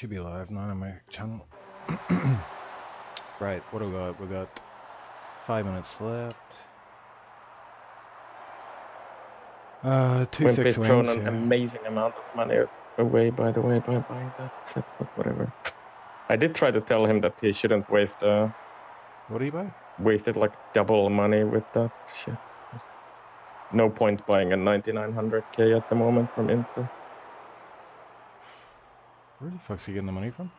should be live, not on my channel. Right, what do we got? We got 5 minutes left. 2-6 Wimpy's thrown wins, an yeah. amazing amount of money away, by the way, by buying that set, but whatever. I did try to tell him that he shouldn't waste What do you buy? wasted like double money with that shit. No point buying a 9900k at the moment from Inter. Where the fuck's he getting the money from?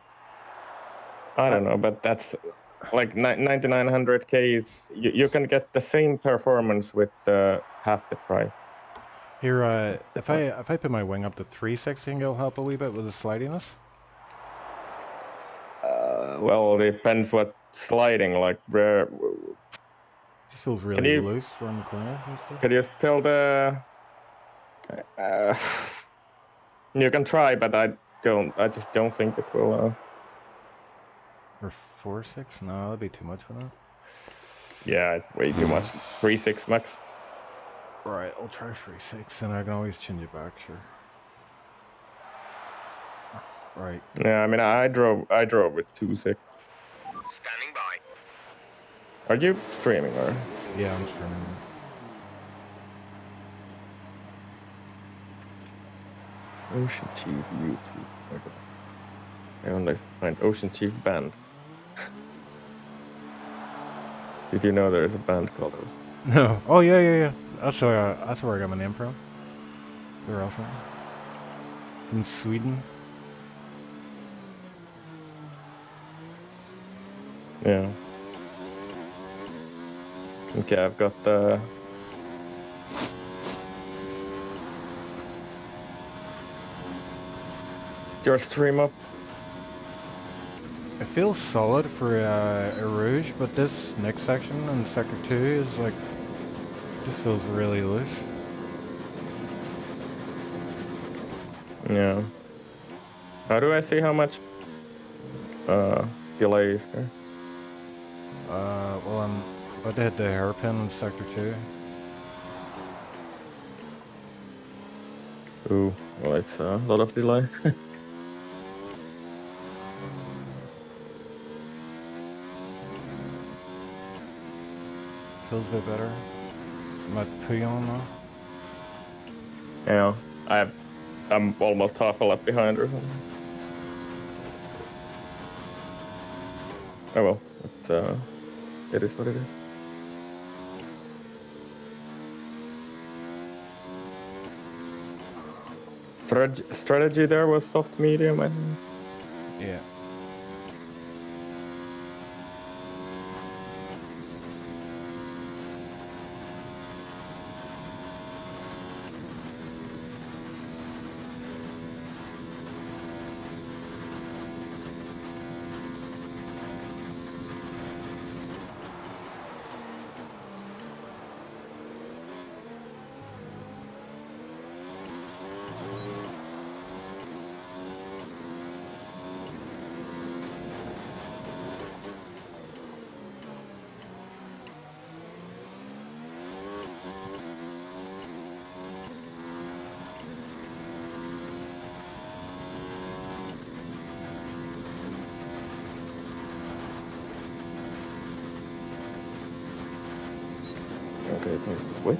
I don't know, but that's like 9900k is you can get the same performance with half the price. Here, The if I put my wing up to 360, think it'll help a wee bit with the slidiness. Well, it depends what sliding like. Where Just feels really loose around the corners and stuff. could you tell the? You can try, but I just don't think it will. Or 4-6? No, that'd be too much for that. Yeah, it's way too much. 3-6 max. Right, I'll try 3-6, and I can always change it back, sure. Right. Yeah, I mean, I drove with 2-6. Standing by. Are you streaming or? Yeah, I'm streaming. Ocean Chief YouTube. I only find Ocean Chief band. Did you know there is a band called Ocean? No. Oh yeah. That's where I got my name from. They're awesome. In Sweden. Yeah. Okay, I've got your stream up. It feels solid for a Rouge, but this next section in Sector 2 is like, just feels really loose. Yeah. How do I see how much delay is there? Well, I'm about to hit the hairpin in Sector 2. Ooh, well, it's a lot of delay. Feels a bit better. I'm at Puyon now. Yeah, I'm almost half a lap behind or something. Oh well, it is what it is. Strategy there was soft medium, I think. Yeah. Okay, it's on Twitch.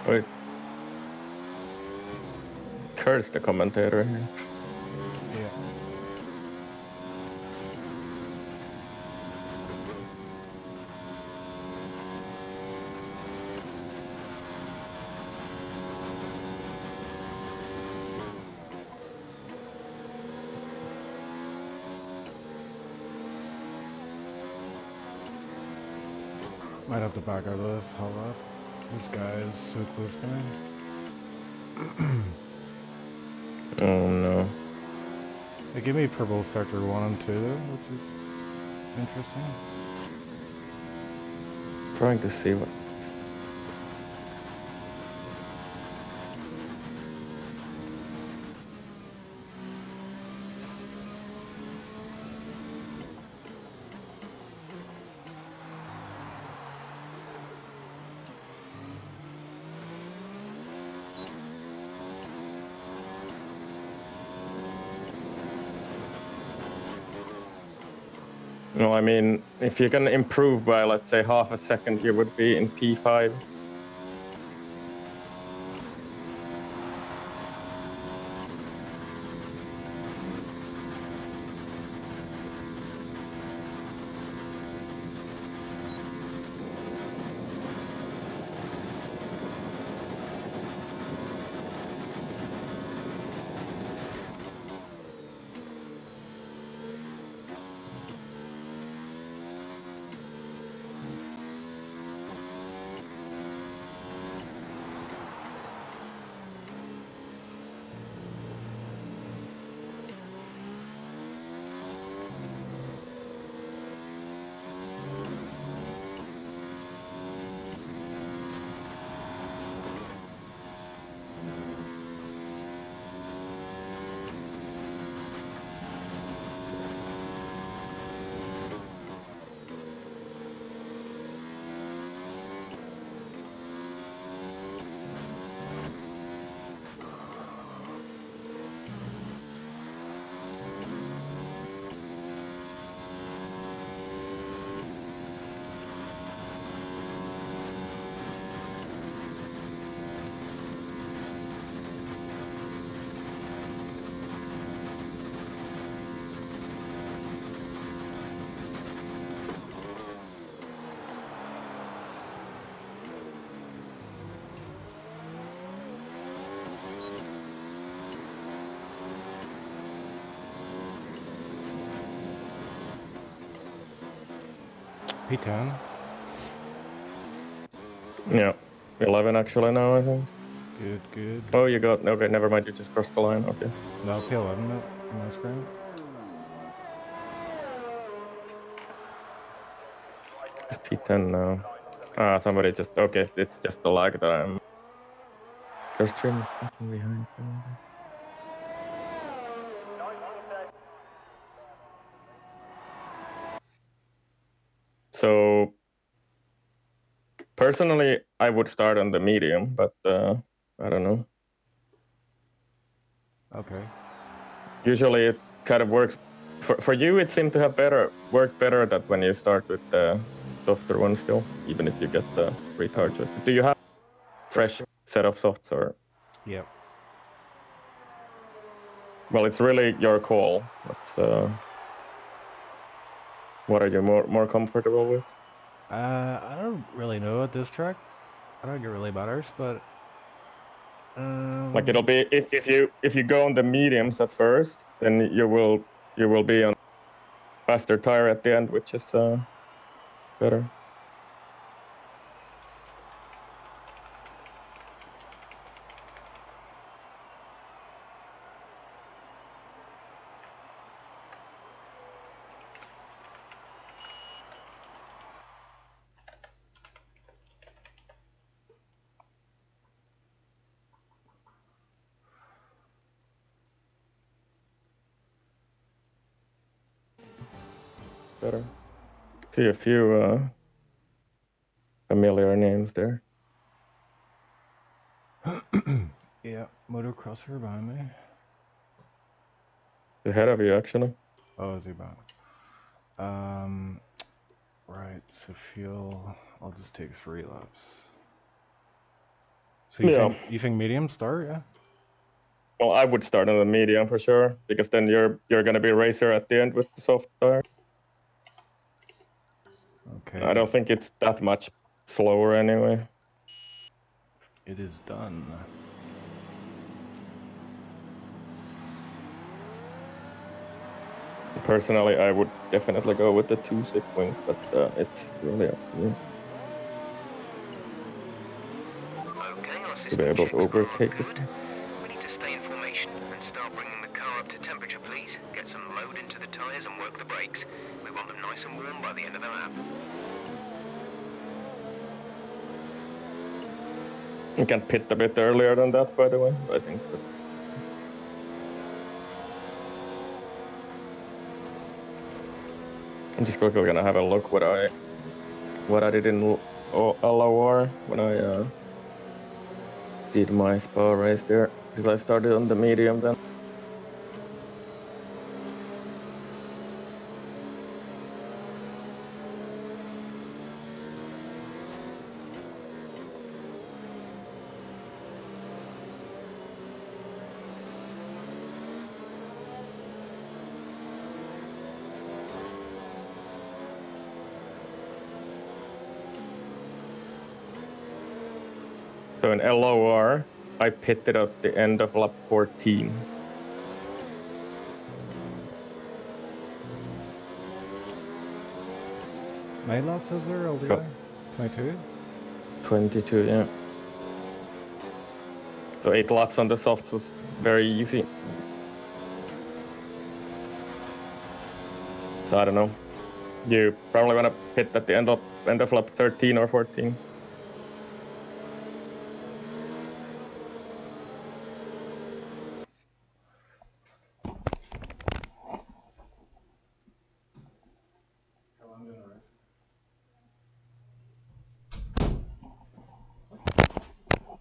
Wait. Curse the commentator here. Yeah. Might have to back out of this, hold up. This guy is so close to me. Oh no. They give me purple sector 1 and 2 though, which is interesting. Trying to see what. No, I mean, if you can improve by, let's say, half a second, you would be in P5. P10. Yeah, 11 actually now, I think. Good, good. Oh, you got, okay, never mind, you just crossed the line, okay. No, P11 on my screen. It's P10 now. Ah, somebody just, okay, it's just the lag that I'm... Their stream is fucking behind. So, personally, I would start on the medium, but I don't know. Okay. Usually it kind of works. For you, it seemed to have work better that when you start with the softer one still, even if you get the retard joystick. Do you have fresh set of softs or? Yep. Well, it's really your call. What are you more comfortable with? I don't really know at this track. I don't think it really matters, but Like it'll be if you go on the mediums at first, then you will be on faster tire at the end, which is better. Better. See a few familiar names there. yeah, motocrosser behind me. Ahead of you, actually. Oh, is he behind? Right. So fuel. I'll just take 3 laps. So you think medium start? Yeah. Well, I would start on the medium for sure, because then you're gonna be racer at the end with the soft tire. Okay. I don't think it's that much slower anyway. It is done. Personally, I would definitely go with the 2 6 wings, but it's really up to you Okay, our to be system able to checks are overtake this good. one. We need to stay in formation and start bringing the car up to temperature, please. Get some load into the tyres and work the brakes. We want them nice and warm by the end of the lap. You can pit a bit earlier than that, by the way, I think. But I'm just quickly gonna have a look what I did in LOR when I did my spa race there, because I started on the medium then. So in LOR, I pitted at the end of lap 14. My laps is there, LDI? Got 22? 22, yeah. So 8 laps on the softs was very easy. So I don't know. You probably want to pit at the end of lap 13 or 14.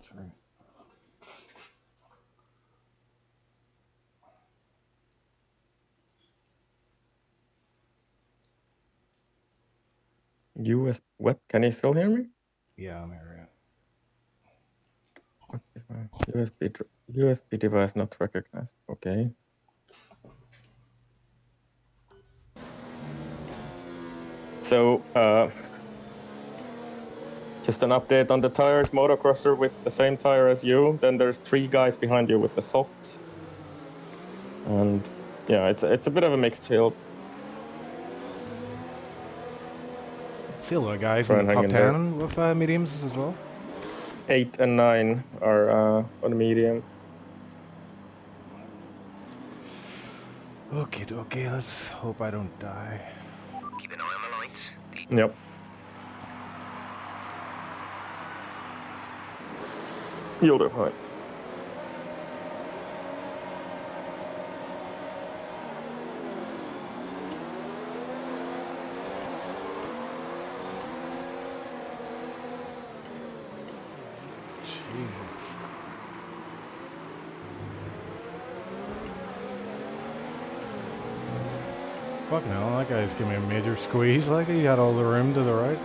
Sorry. What? Can you still hear me? Yeah, I'm here. What device? USB device not recognized. Okay. So, just an update on the tires. Motocrosser with the same tire as you. Then there's 3 guys behind you with the softs. And yeah, it's a bit of a mixed field. See a lot of guys Try in and the hang top in there. 10 with mediums as well. 8 and 9 are on the medium. Okay, let's hope I don't die. Keep an eye on the lights. Yep. You'll do fine. Jesus. Fucking hell, that guy's giving me a major squeeze. Like he had all the room to the right.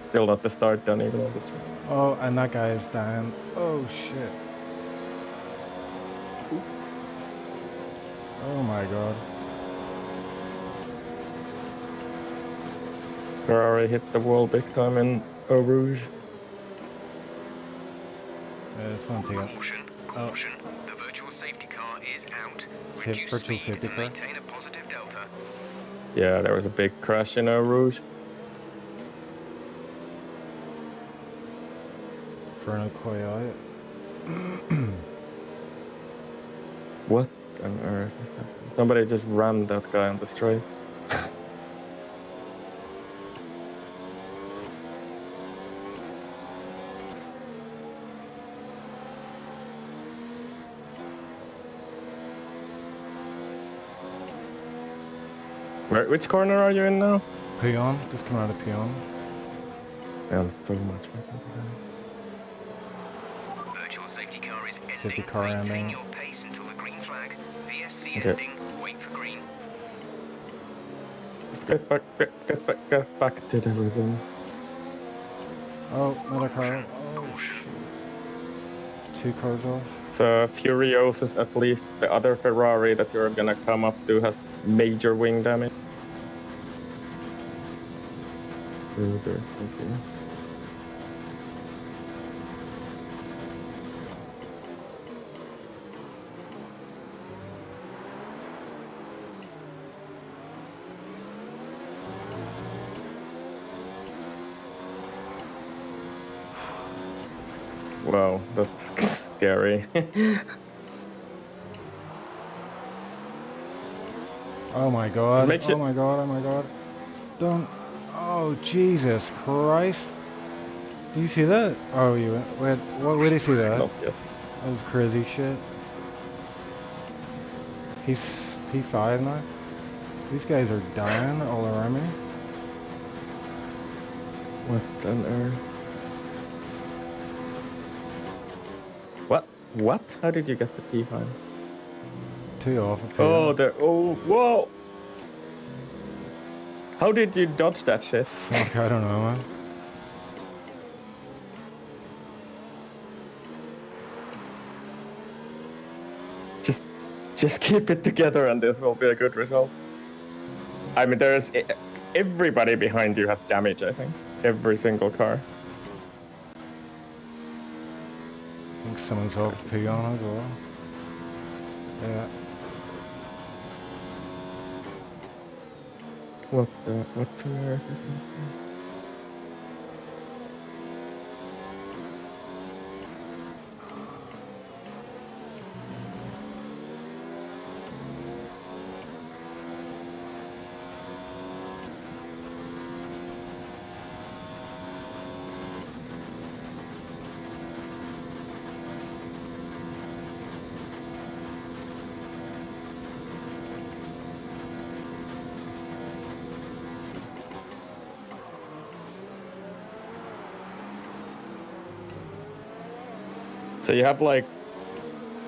Still not the start done even on this track. Oh, and that guy is down. Oh shit. Oh my god. Ferrari hit the wall big time in Eau Rouge. I just want to take it. Caution, caution. The virtual safety car is out. Reduce Virtual speed safety and car? maintain a positive delta. Yeah, there was a big crash in Eau Rouge. Fernando Coyote. What on earth is happening? Somebody just rammed that guy on the straight. Which corner are you in now? Peon, just coming out of Peon. Yeah, so much. Virtual safety car is ending. Safety car Maintain ending. your pace until the green flag. VSC Okay. ending. Wait for green. Let's get back to the rhythm. Oh, another car. Caution, Oh caution. shit. 2 cars off. So Furiosa's, at least the other Ferrari that you're gonna come up to, has major wing damage. Ruder, okay. Wow, that's scary. Oh my god. make sure- Oh my god. Oh my god. Don't. Oh Jesus Christ. Do you see that? Oh, you went. Wait, where did you see that? Not yet. That was crazy shit. He's P5 now. These guys are dying all around me. What on earth? What? What? How did you get the P5? 2 off of Oh, P5. there. Oh, whoa! How did you dodge that shit? Fuck, I don't know, man. Just keep it together, and this will be a good result. I mean, everybody behind you has damage, I think. every single car. I think someone's off P on as well. Yeah. What on earth is happening? So you have like,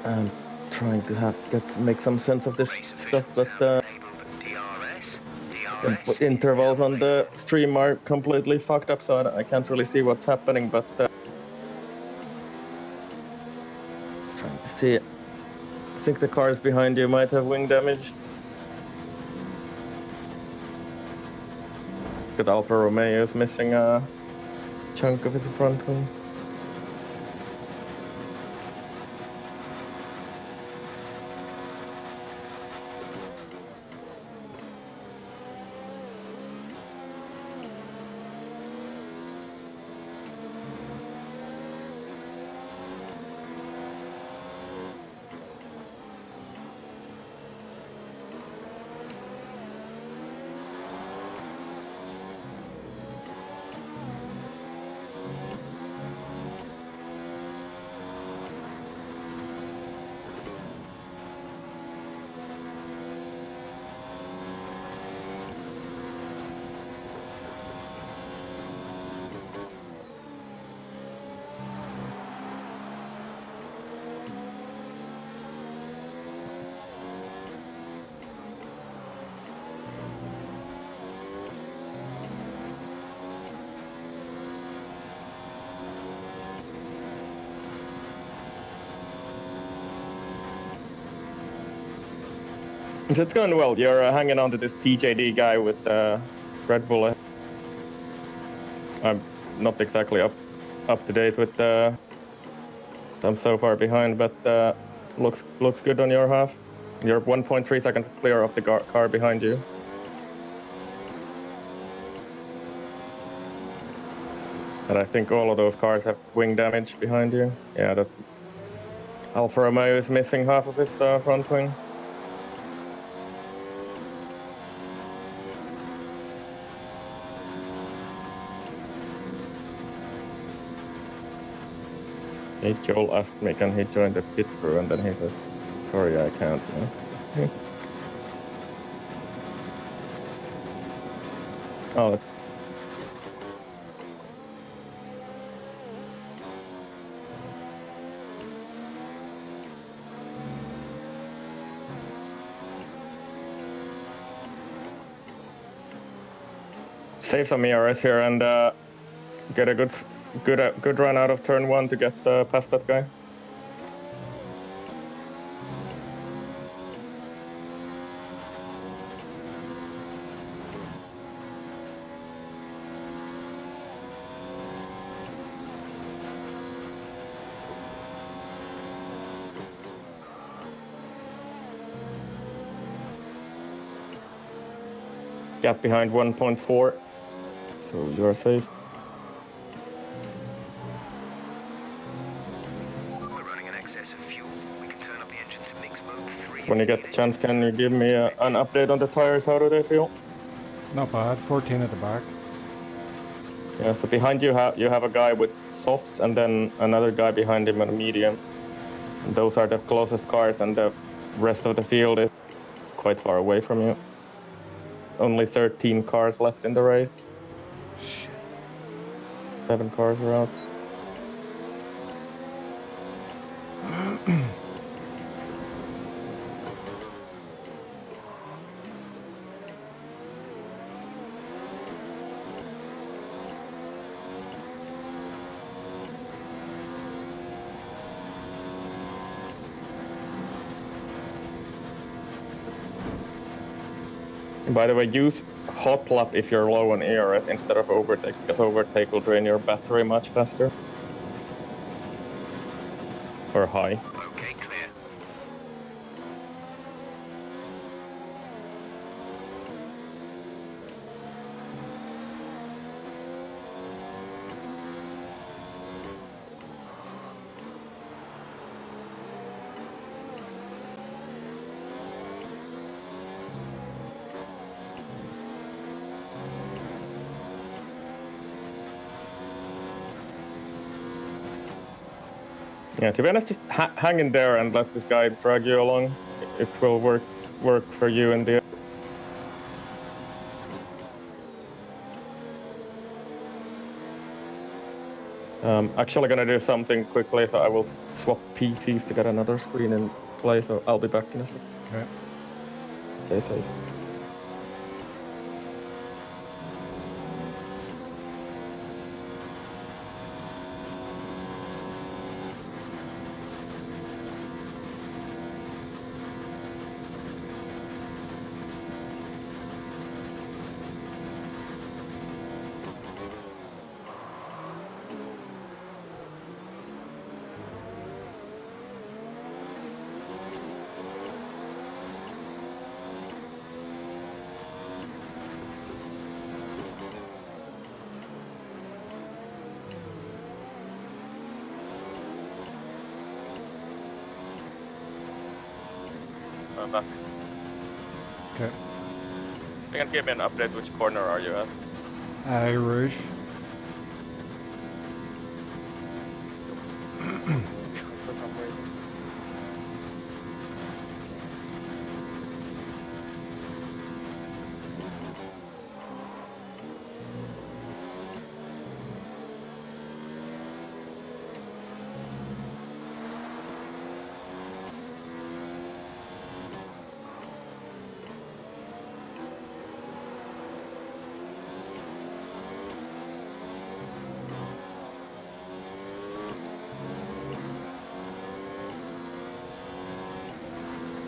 I'm trying to make some sense of this Race stuff, officials but have enabled DRS. DRS the intervals is now on the stream are completely fucked up, so I can't really see what's happening. But trying to see. I think the cars behind you might have wing damage. Because Alfa Romeo is missing a chunk of his front wing. So it's going well. You're hanging on to this TJD guy with Red Bull. I'm not exactly up to date with I'm so far behind, but looks good on your half. You're 1.3 seconds clear of the car behind you. And I think all of those cars have wing damage behind you. Yeah, that Alfa Romeo is missing half of his front wing. Hey, Joel asked me, can he join the pit crew? And then he says, sorry, I can't. Yeah. Oh, it's save some ERS here and get a good run out of turn 1 to get past that guy. Gap behind 1.4, so you're safe. We're running in excess of fuel. We can turn up the engine to mix mode 3. So when you get the chance, can you give me an update on the tires? How do they feel? Not bad. 14 at the back. Yeah, so behind you have a guy with softs and then another guy behind him on a medium. And those are the closest cars, and the rest of the field is quite far away from you. Only 13 cars left in the race. Shit. 7 cars are out. By the way, use hot lap if you're low on ERS instead of overtake, because overtake will drain your battery much faster. Or high. Okay, clear. Yeah, to be honest, just hang in there and let this guy drag you along. It will work for you in the actually gonna do something quickly, so I will swap PCs to get another screen in play, so I'll be back in a second. Okay. Stay safe. I'm back. Okay. You can give me an update. Which corner are you at? Rouge. For some reason.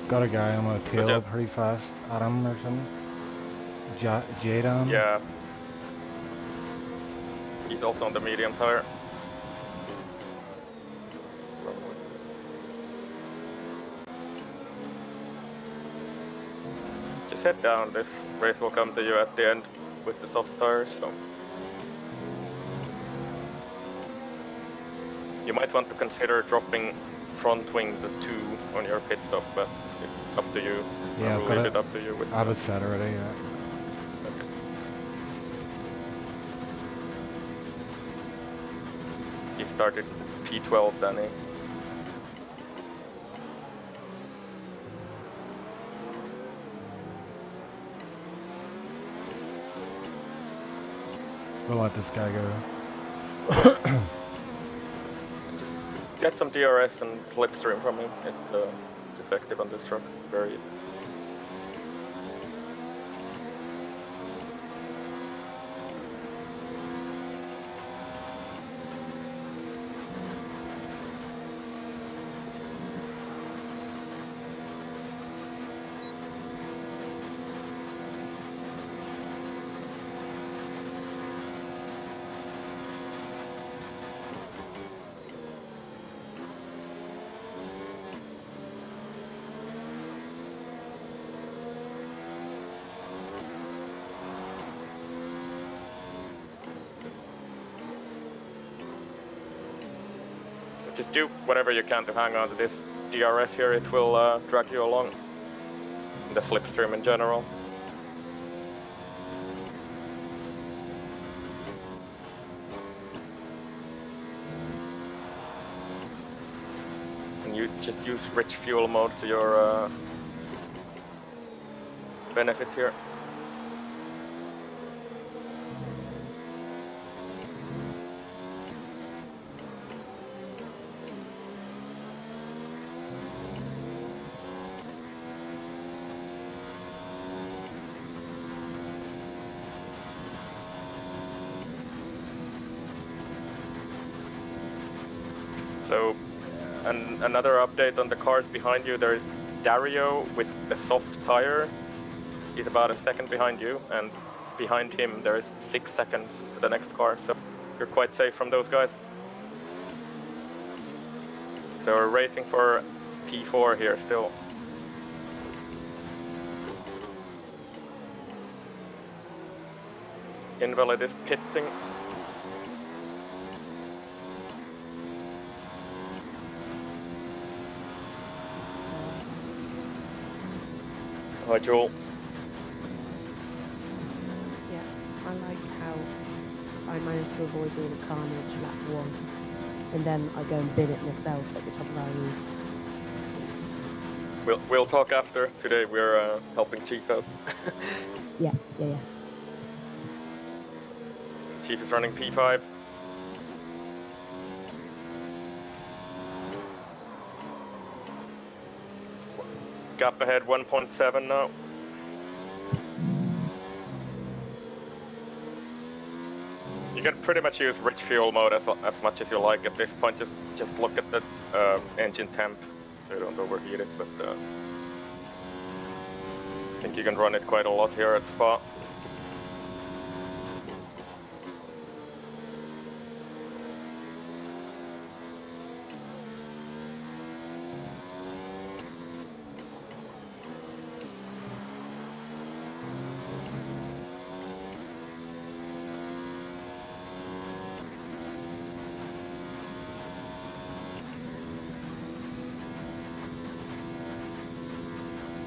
Got a guy on my tail yeah. pretty fast. Adam or something. Jadon. Yeah. He's also on the medium tire. Just head down. This race will come to you at the end with the soft tires, so you might want to consider dropping front wing to 2 on your pit stop, but it's up to you. Yeah, I will leave it up to you. With I have it set already, yeah. Okay. You started P12, Danny. We'll let this guy go. Just get some DRS and slipstream from him. It's effective on this truck. Very easy. Just do whatever you can to hang on to this DRS here. It will drag you along in the slipstream in general. And you just use rich fuel mode to your benefit here. So, another update on the cars behind you. There is Dario with the soft tire. He's about a second behind you, and behind him there is 6 seconds to the next car, so you're quite safe from those guys. So we're racing for P4 here still. Invalid is pitting. Hi Joel. Yeah, I like how I managed to avoid all the carnage lap 1, and then I go and bin it myself at the top of our roof. We'll talk after. Today we're helping Chief out. Yeah. Chief is running P5. Gap ahead 1.7 now. You can pretty much use rich fuel mode as much as you like at this point. Just look at the engine temp so you don't overheat it. But I think you can run it quite a lot here at Spa.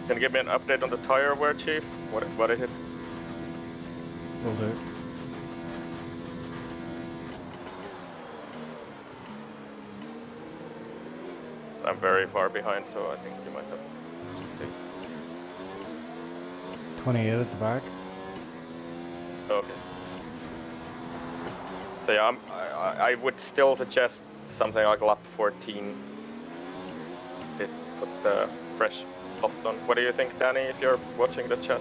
Can you give me an update on the tire wear, Chief? What is it? Will do. So I'm very far behind, so I think you might have to see. 28 at the back. Okay. So yeah, I would still suggest something like lap 14. Put the fresh softs on. What do you think, Danny, if you're watching the chat?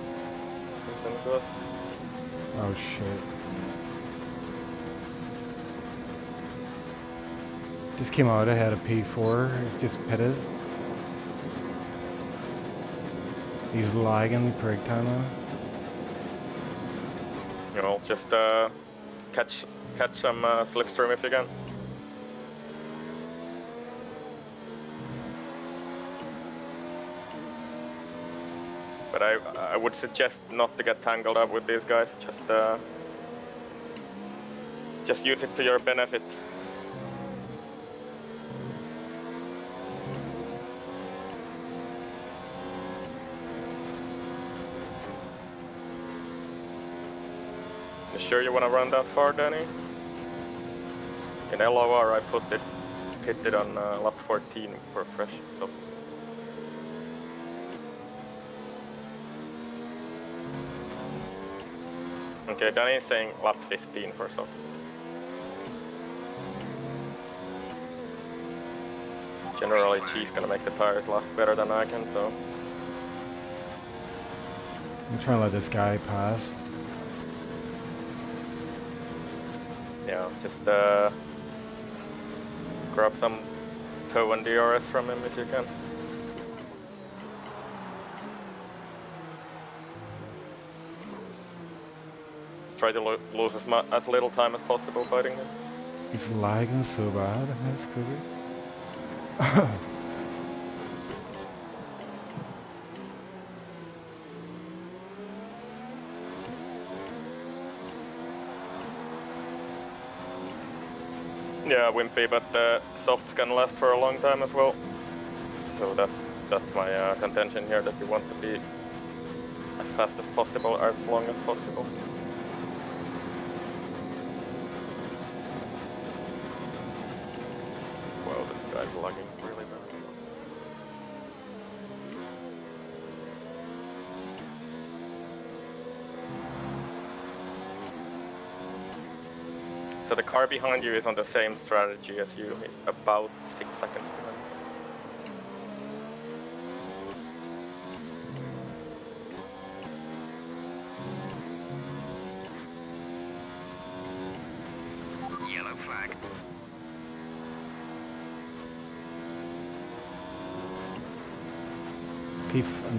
Listen to us. Oh shit. Just came out ahead of P4, just pitted. He's lagging break time now. You know, just catch some slipstream if you can. But I would suggest not to get tangled up with these guys. Just use it to your benefit. You sure you want to run that far, Danny? In LOR, I pitted on lap 14 for fresh softs. Okay, Danny is saying lap 15 for softs. Generally, Chief gonna make the tires last better than I can, so. I'm trying to let this guy pass. Yeah, just grab some tow and DRS from him if you can. Try to lose as little time as possible fighting him. He's lagging so bad. That's crazy. Yeah, wimpy, but the softs can last for a long time as well. So that's my contention here, that you want to be as fast as possible, as long as possible. Wow, this guy's lagging really bad. So the car behind you is on the same strategy as you. It's about 6 seconds behind. Yellow flag.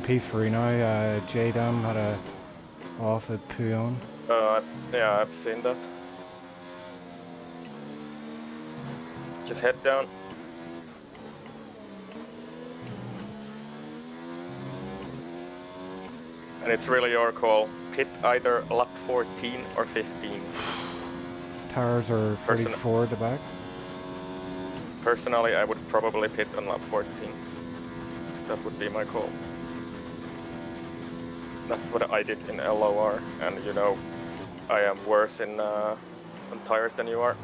P3 now, J-Dam had a off at Puyon. Yeah, I've seen that. Just head down. And it's really your call. Pit either lap 14 or 15. Tires are 44 at the back. Personally, I would probably pit on lap 14. That would be my call. That's what I did in LOR, and you know, I am worse in on tires than you are.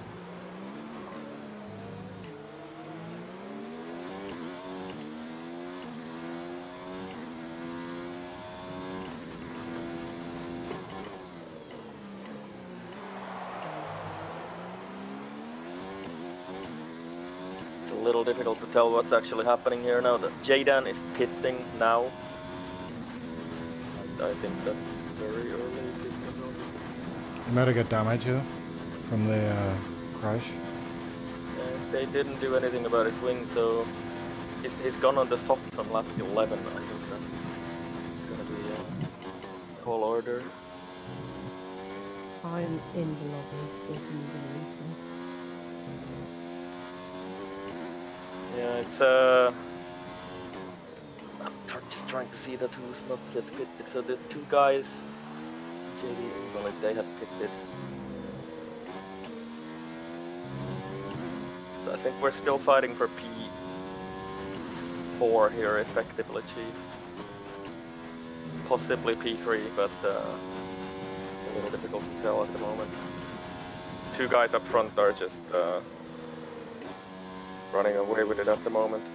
It's a little difficult to tell what's actually happening here now. That Jaden is pitting now. I think that's very early. You might have got damage here from the crash. They didn't do anything about his wing, so he's gone on the softs on lap 11. I think that's gonna be a tall order. I'm in the lobby, so if you need anything. Yeah, it's I'm just trying to see that who's not yet pitted. So the two guys, JD and Bullet, they have pitted. So I think we're still fighting for P4 here, effectively, Chief. Possibly P3, but a little difficult to tell at the moment. Two guys up front are just running away with it at the moment.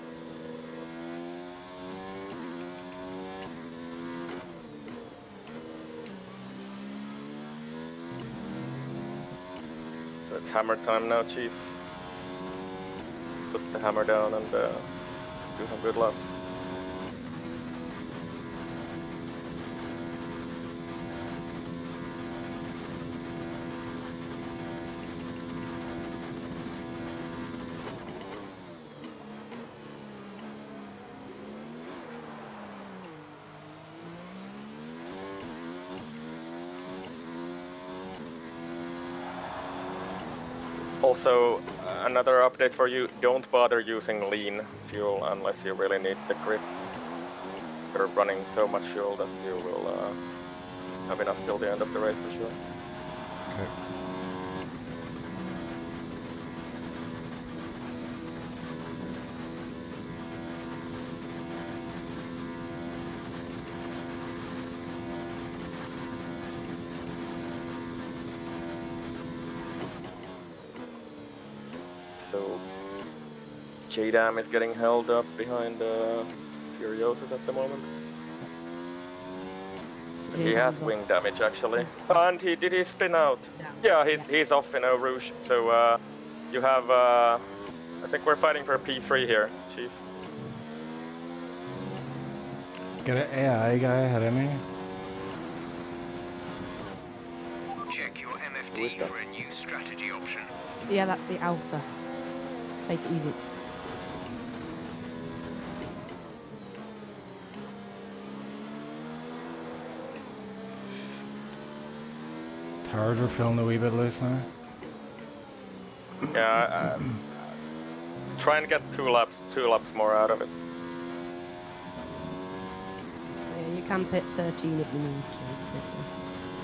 So it's hammer time now, Chief. Put the hammer down and do some good laps. Also, another update for you, don't bother using lean fuel unless you really need the grip. You're running so much fuel that you will have enough till the end of the race for sure. Okay. So J-Dam is getting held up behind Furiosus at the moment. He has wing damage actually. And did he spin out? Yeah, he's off in Eau Rouge. So you have I think we're fighting for a P3 here, Chief. Get an AI guy ahead of me. Check your MFD for a new strategy option. Yeah, that's the alpha. Take it easy. Tires are feeling a wee bit loose now. Yeah, try and get two laps more out of it. Yeah, you can pit 13 if you need to.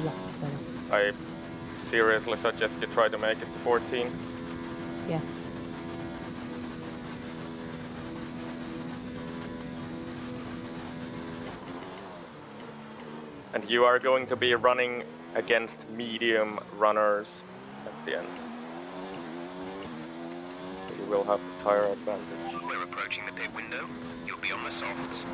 Lots better. I seriously suggest you try to make it to 14. Yeah. And you are going to be running against medium runners at the end. So you will have the tire advantage. We're approaching the pit window. You'll be on the softs.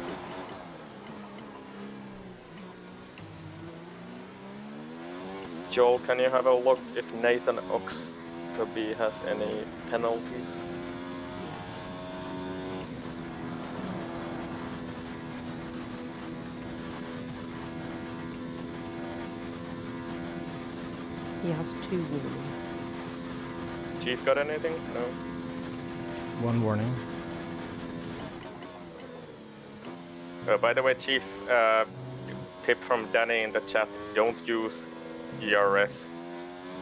Joel, can you have a look if Nathan Oxtoby has any penalties? He has 2 warnings. Has Chief got anything? No? One warning. By the way, Chief, tip from Danny in the chat, don't use ERS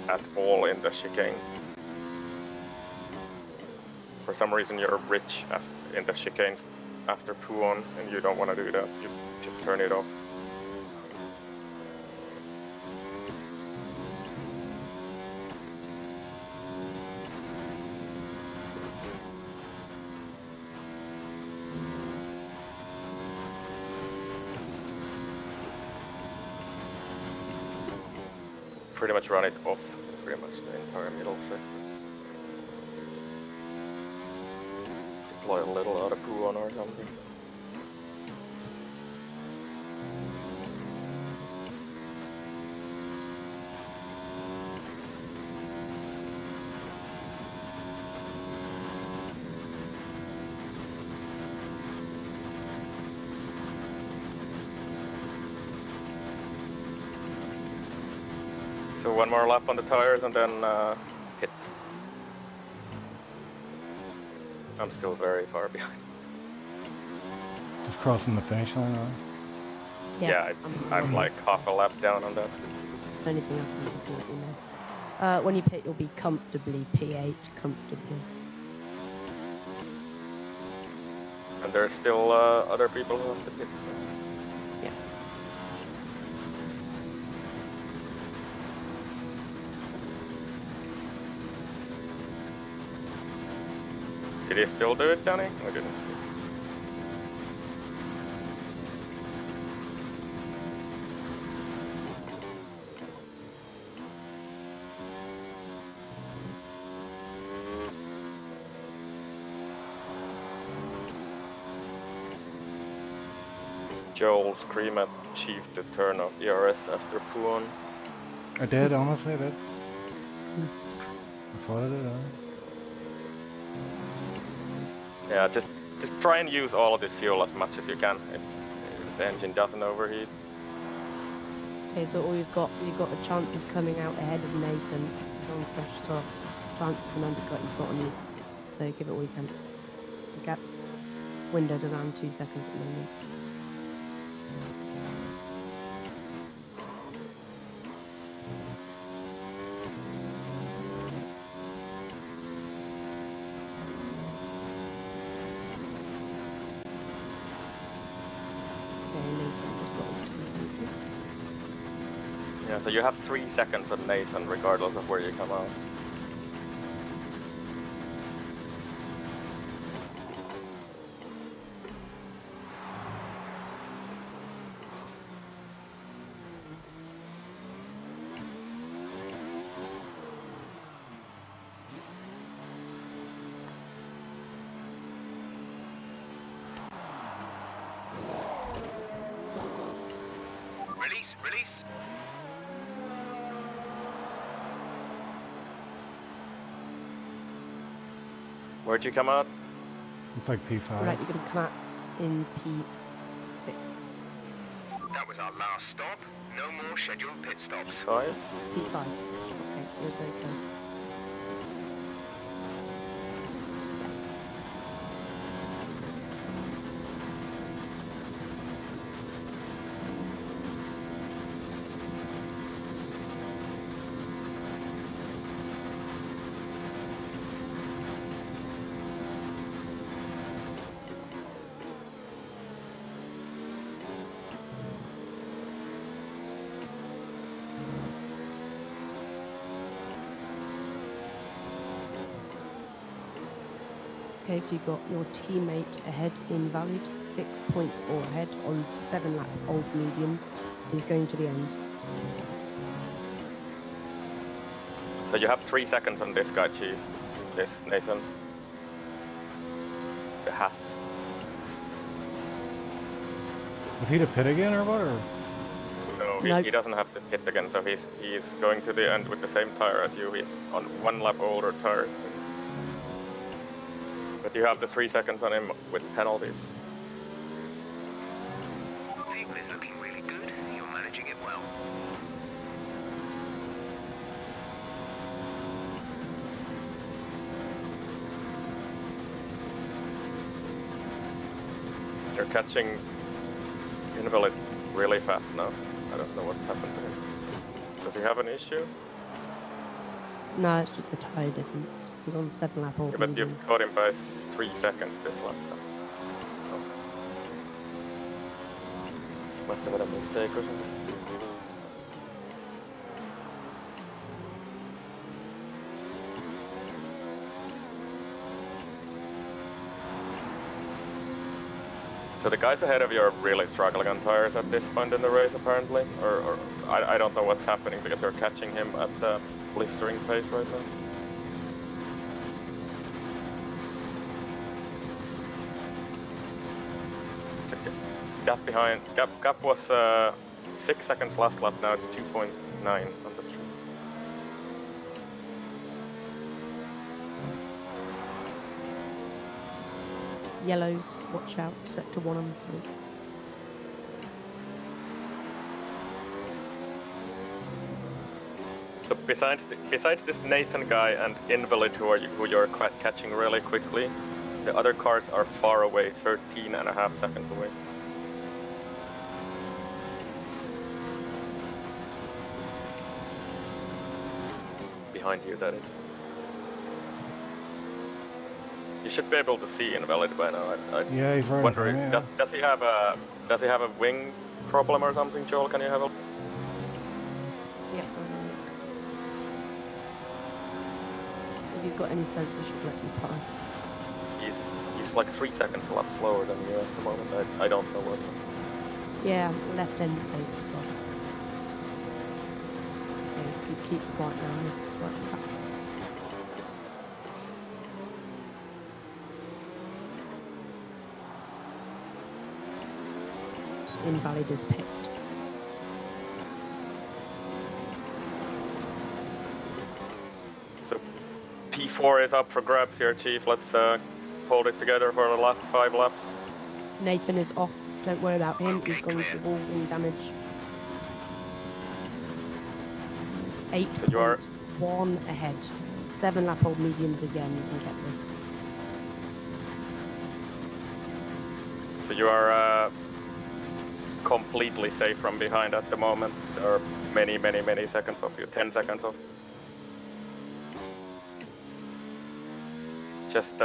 at all in the chicane. For some reason you're rich in the chicanes after Puon, and you don't want to do that. You just turn it off. Pretty much run it off, pretty much the entire middle sector. Deploy a little out of Puon or something. So one more lap on the tires and then hit. I'm still very far behind. Just crossing the finish line, right? Yeah, I'm like half a lap down on that. Anything else you can do, you know. When you pit, you'll be comfortably P8, comfortably. And there's still other people who have to pit. So. Yeah. Did he still do it, Danny? I didn't see. Joel scream at Chief to turn off ERS after Puon. I did, honestly, I did. I thought I did, Yeah, just try and use all of this fuel as much as you can if the engine doesn't overheat. Okay, so all you've got a chance of coming out ahead of Nathan. He's on fresh start. Chance of an undercut he's got on you. So give it all you can. So gaps, windows around 2 seconds at the moment. Yeah, so you have 3 seconds on Nathan regardless of where you come out. Release. Where'd you come out? It's like P5. Right, you're going to come out in P6. That was our last stop. No more scheduled pit stops. P5? P5. Okay, you're very close. Okay, so you've got your teammate ahead invalid, 6.4 ahead on 7 lap old mediums. He's going to the end. So you have 3 seconds on this guy, Chief. This Nathan. The Haas. Was he to pit again or what? Or? No, he doesn't have to pit again, so he's going to the end with the same tire as you. He's on 1 lap older tires. But you have the 3 seconds on him with penalties. Fuel is looking really good. You're managing it well. You're catching Invalid really fast now. I don't know what's happened to him. Does he have an issue? No, it's just a tyre difference. He's on 7 lap old Yeah, but medium. you've caught him by 3 seconds this lap. Oh. Must have had a mistake or something. So the guys ahead of you are really struggling on tires at this point in the race, apparently, or I don't know what's happening because you're catching him at the blistering pace right now. It's a gap behind. Gap was 6 seconds last lap. Now it's 2.9 on the street. Yellows, watch out, sector 1 and 3. So besides this Nathan guy and Invalid who you're catching really quickly, the other cars are far away, 13.5 seconds away. Behind you, that is. You should be able to see Invalid by now. Yeah, he's right in front of me. Yeah. Does he have a wing problem or something, Joel? Can you have a look? Yep. If you've got any sense, you should let me pass. He's like 3 seconds a lot slower than you at the moment. I don't know what's. Yeah, left end plate, so. Okay, keep quiet now. Invalid is picked. So P4 is up for grabs here, Chief. Let's hold it together for the last 5 laps. Nathan is off. Don't worry about him. He's gone to wall wing damage. 8.1 ahead. 7 lap old mediums again. You can get this. So you are completely safe from behind at the moment. There are many seconds off you. 10 seconds off. Just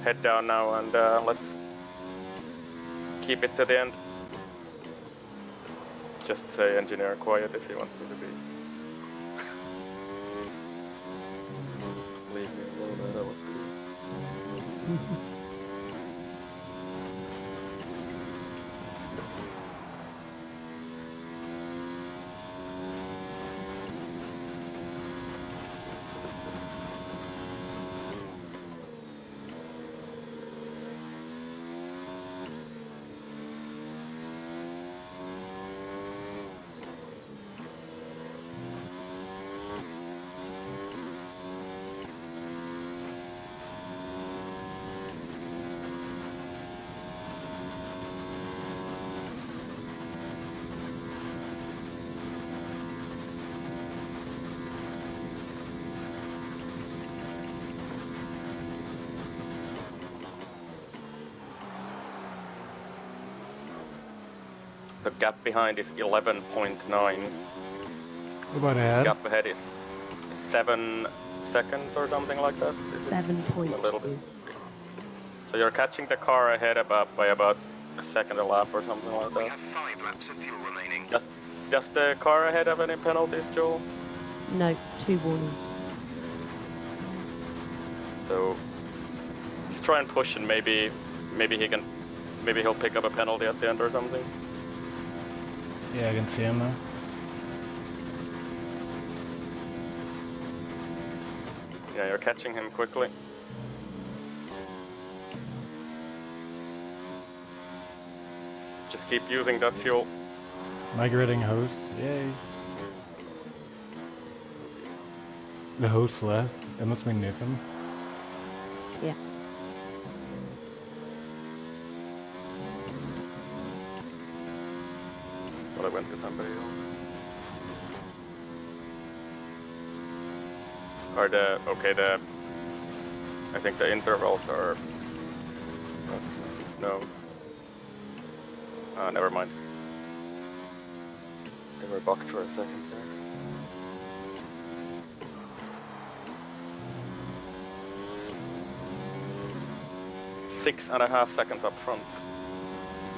head down now and let's keep it to the end. Just say engineer quiet if you want me to be. Leave me alone, I know what to do. The gap behind is 11.9. What about ahead? Gap ahead is 7 seconds or something like that. Is it 7.2. a little bit? So you're catching the car ahead by about a second a lap or something like We that. have 5 laps of fuel remaining. Does the car ahead have any penalties, Joel? No, 2 warnings. So let's try and push and maybe he'll pick up a penalty at the end or something. Yeah, I can see him now. Yeah, you're catching him quickly. Just keep using that fuel. Migrating host. Yay. The host left. That must be Nathan. Yeah. Well, I went to somebody else. I think the intervals are, no. Never mind. They were bugged for a second there. 6.5 seconds up front.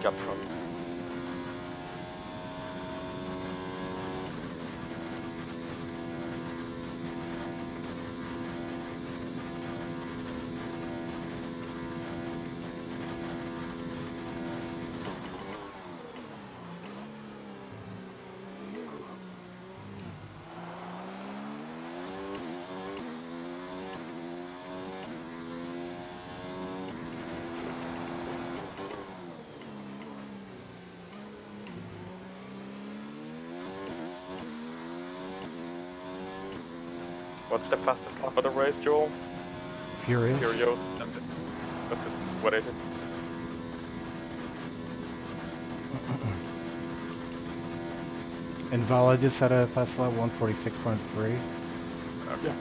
Gap front. What's the fastest lap of the race, Joel? Furious. Furious. What is it? Invalid just had a fast lap 146.3. Okay. Yeah.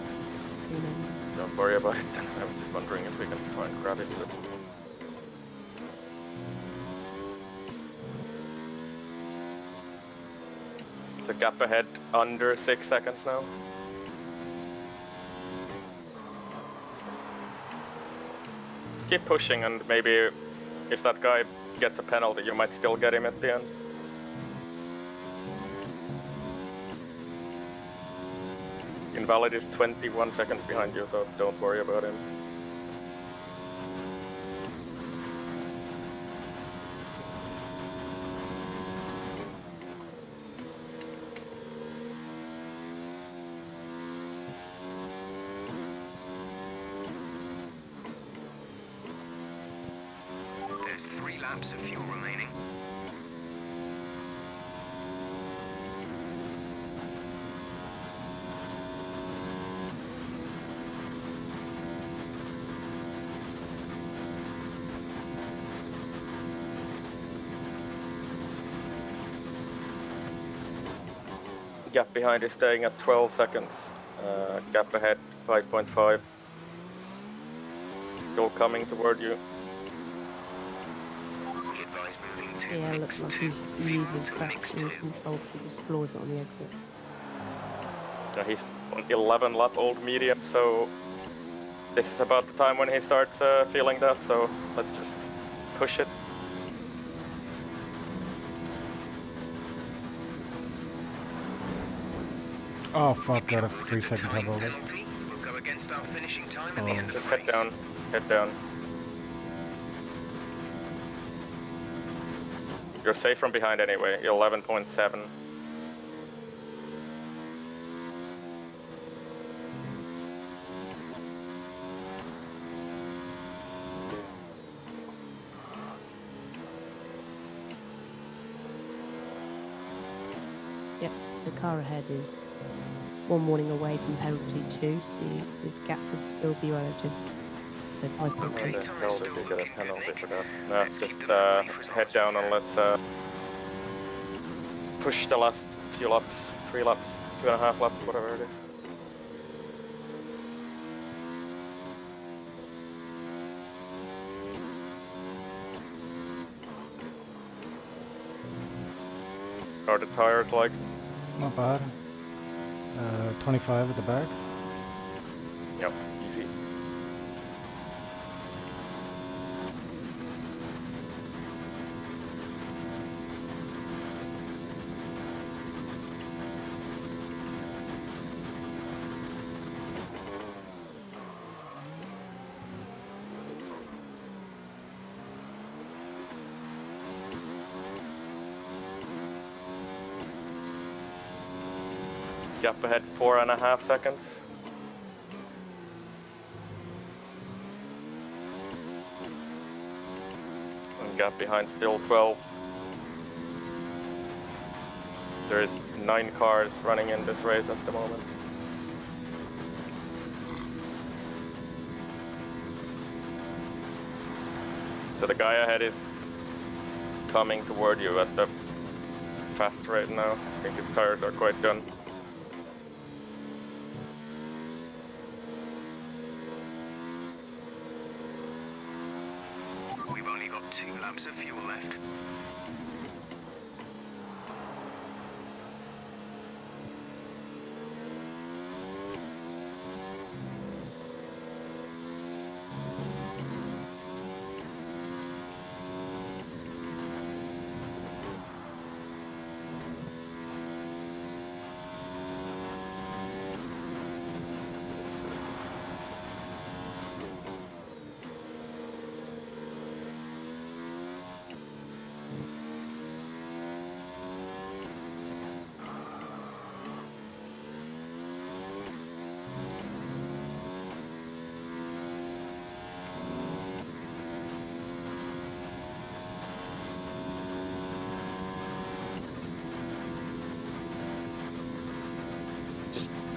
Don't worry about it then. I was just wondering if we can try and grab it. It's a gap ahead under 6 seconds now. Just keep pushing, and maybe if that guy gets a penalty, you might still get him at the end. Invalid is 21 seconds behind you, so don't worry about him. There's 3 laps of fuel remaining. Gap behind is staying at 12 seconds. Gap ahead 5.5. Still coming toward you. We advise moving to Yeah, mix looks like 2. he's Fuel using to traction mix 2. control to just floors it on the exits. He's on 11 lap old medium, so this is about the time when he starts feeling that, so let's just push it. Oh fuck, got a Trouble with 3 the second time penalty. penalty. We'll go against our finishing time at the Oh. end of Just the head race. down, head down. You're safe from behind anyway, 11.7. Yep, the car ahead is one warning away from penalty 2, so his gap would still be relative. So 5.2. Why the hell did we get a penalty for that? No, Let's just keep them away for as long head as we down can. and let's push the last few laps, 3 laps, 2.5 laps, whatever it is. Are the tires like? Not bad. 25 at the back. Yep, easy. Gap ahead 4.5 seconds. And gap behind still 12. There is 9 cars running in this race at the moment. So the guy ahead is coming toward you at the fast rate now. I think his tires are quite done. We've only got 2 laps of fuel left.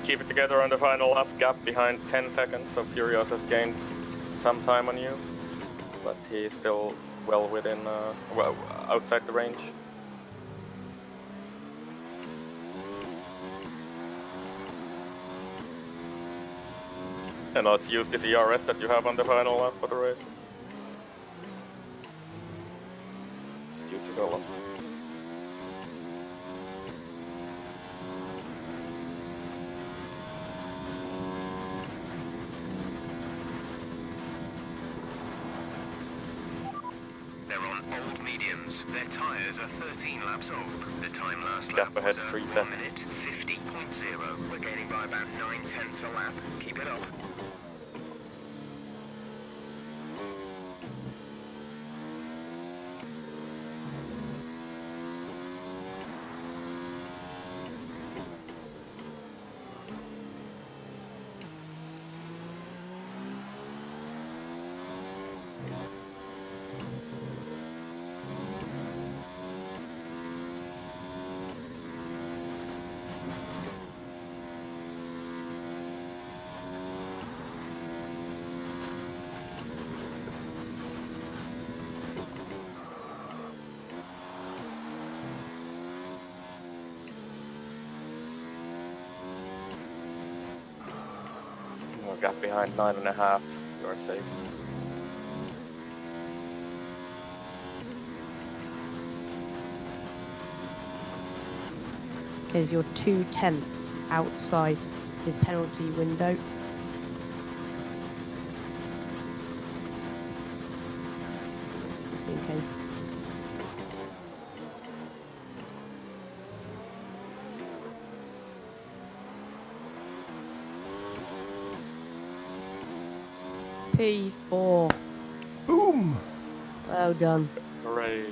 keep it together on the final lap. Gap behind 10 seconds, so Furious has gained some time on you, but he's still well within, well, outside the range. And let's use this ERS that you have on the final lap for the race. Just use it all up. They're on old mediums. Their tyres are 13 laps old. The time last Gap lap ahead was 3 1 seconds. minute 50.0. We're gaining by about 9/10 a lap. Keep it up. Gap behind 9.5. You are safe. Because you're 2/10 outside his penalty window. Just in case. P4. Boom! Well done. Hooray.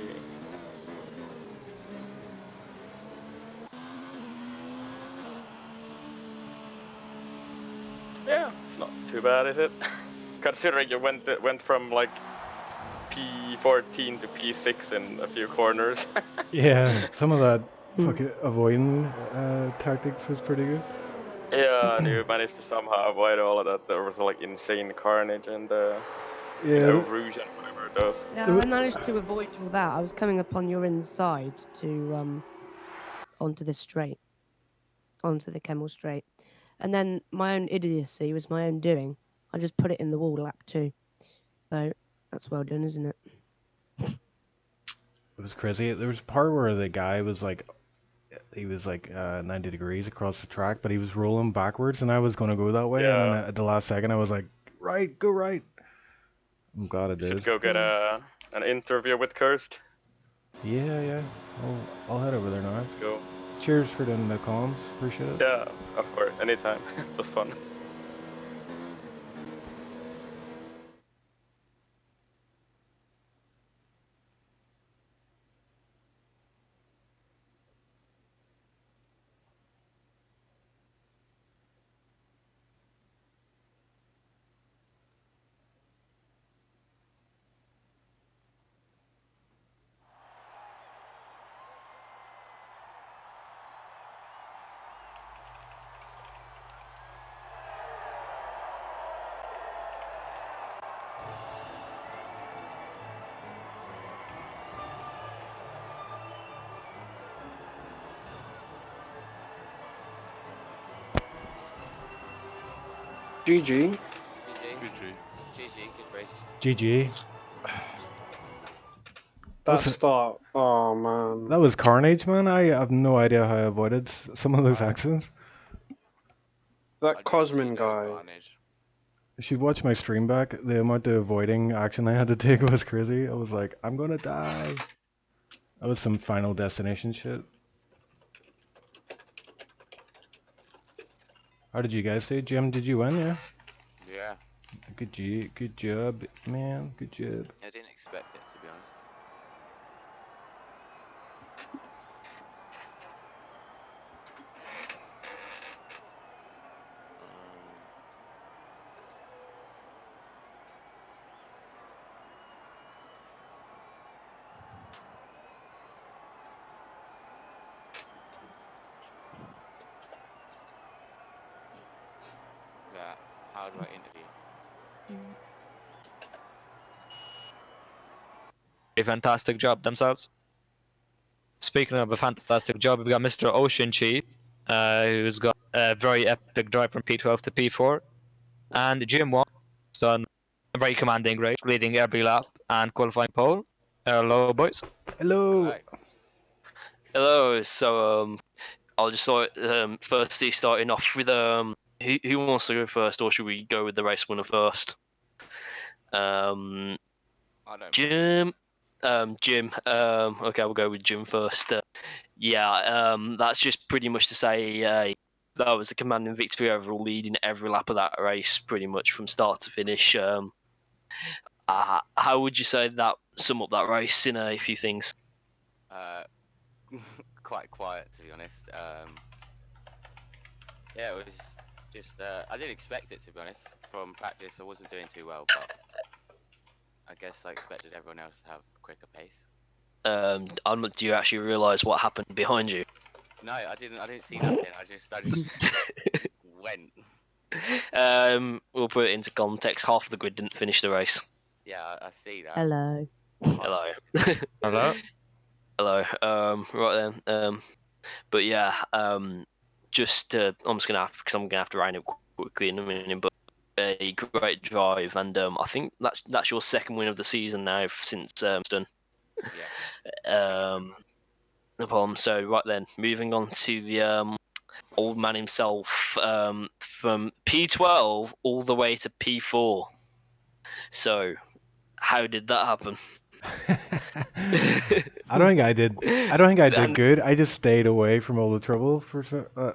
Yeah, it's not too bad, is it? Considering you went from like P14 to P6 in a few corners. Yeah, some of that fucking avoiding tactics was pretty good. Yeah, and you managed to somehow avoid all of that. There was like insane carnage and Yeah, Rouge and whatever it does. Yeah, I managed to avoid all that. I was coming up on your inside to onto the straight, onto the Kemmel straight, and then my own idiocy was my own doing. I just put it in the wall lap 2. So that's well done, isn't it? it was crazy. There was a part where the guy was like, he was like 90 degrees across the track, but he was rolling backwards, and I was gonna go that way, and then Yeah, at the last second, I was like, right, go right. I'm glad I you should did. go get an interview with Cursed. Yeah. I'll head over there now. Let's go. Cheers for doing the comms. Appreciate it. Yeah, of course, anytime. It was fun. GG. GG, good race. GG. That Was it- start. Oh man. That was carnage, man. I have no idea how I avoided some of those accidents. That I didn't see Cosmin no guy. carnage. You should watch my stream back. The amount of avoiding action I had to take was crazy. I was like, I'm gonna die. That was some Final Destination shit. How did you guys do? Jim, did you win? Yeah. Yeah, Good job, man. Good job. I didn't expect it, to be honest. a fantastic job themselves. Speaking of a fantastic job, we've got Mr. Ocean Chief, who's got a very epic drive from P12 to P4, and Jim Wong, who's done a very commanding race, leading every lap and qualifying pole. Hello, boys. Hello. Right. Hello. So I'll just start firstly starting off with who wants to go first, or should we go with the race winner first? I don't. Jim. Jim. Okay, we'll go with Jim first. That's just pretty much to say that was a commanding victory overall, leading every lap of that race, pretty much from start to finish. How would you say that sum up that race in a few things? Quite quiet, to be honest. Yeah, it was just. I didn't expect it, to be honest. From practice, I wasn't doing too well, but I guess I expected everyone else to have a quicker pace. Do you actually realise what happened behind you? No, I didn't see nothing. I just went. We'll put it into context. Half of the grid didn't finish the race. Yeah, I see that. Hello. Hello. Hello. Hello. Right then. But yeah. I'm just gonna have to round it quickly in a minute. But a great drive, and I think that's your second win of the season now since done. Yeah. No problem. So right then, moving on to the old man himself, from P12 all the way to P4. So, how did that happen? I don't think I did. I don't think I did good. I just stayed away from all the trouble for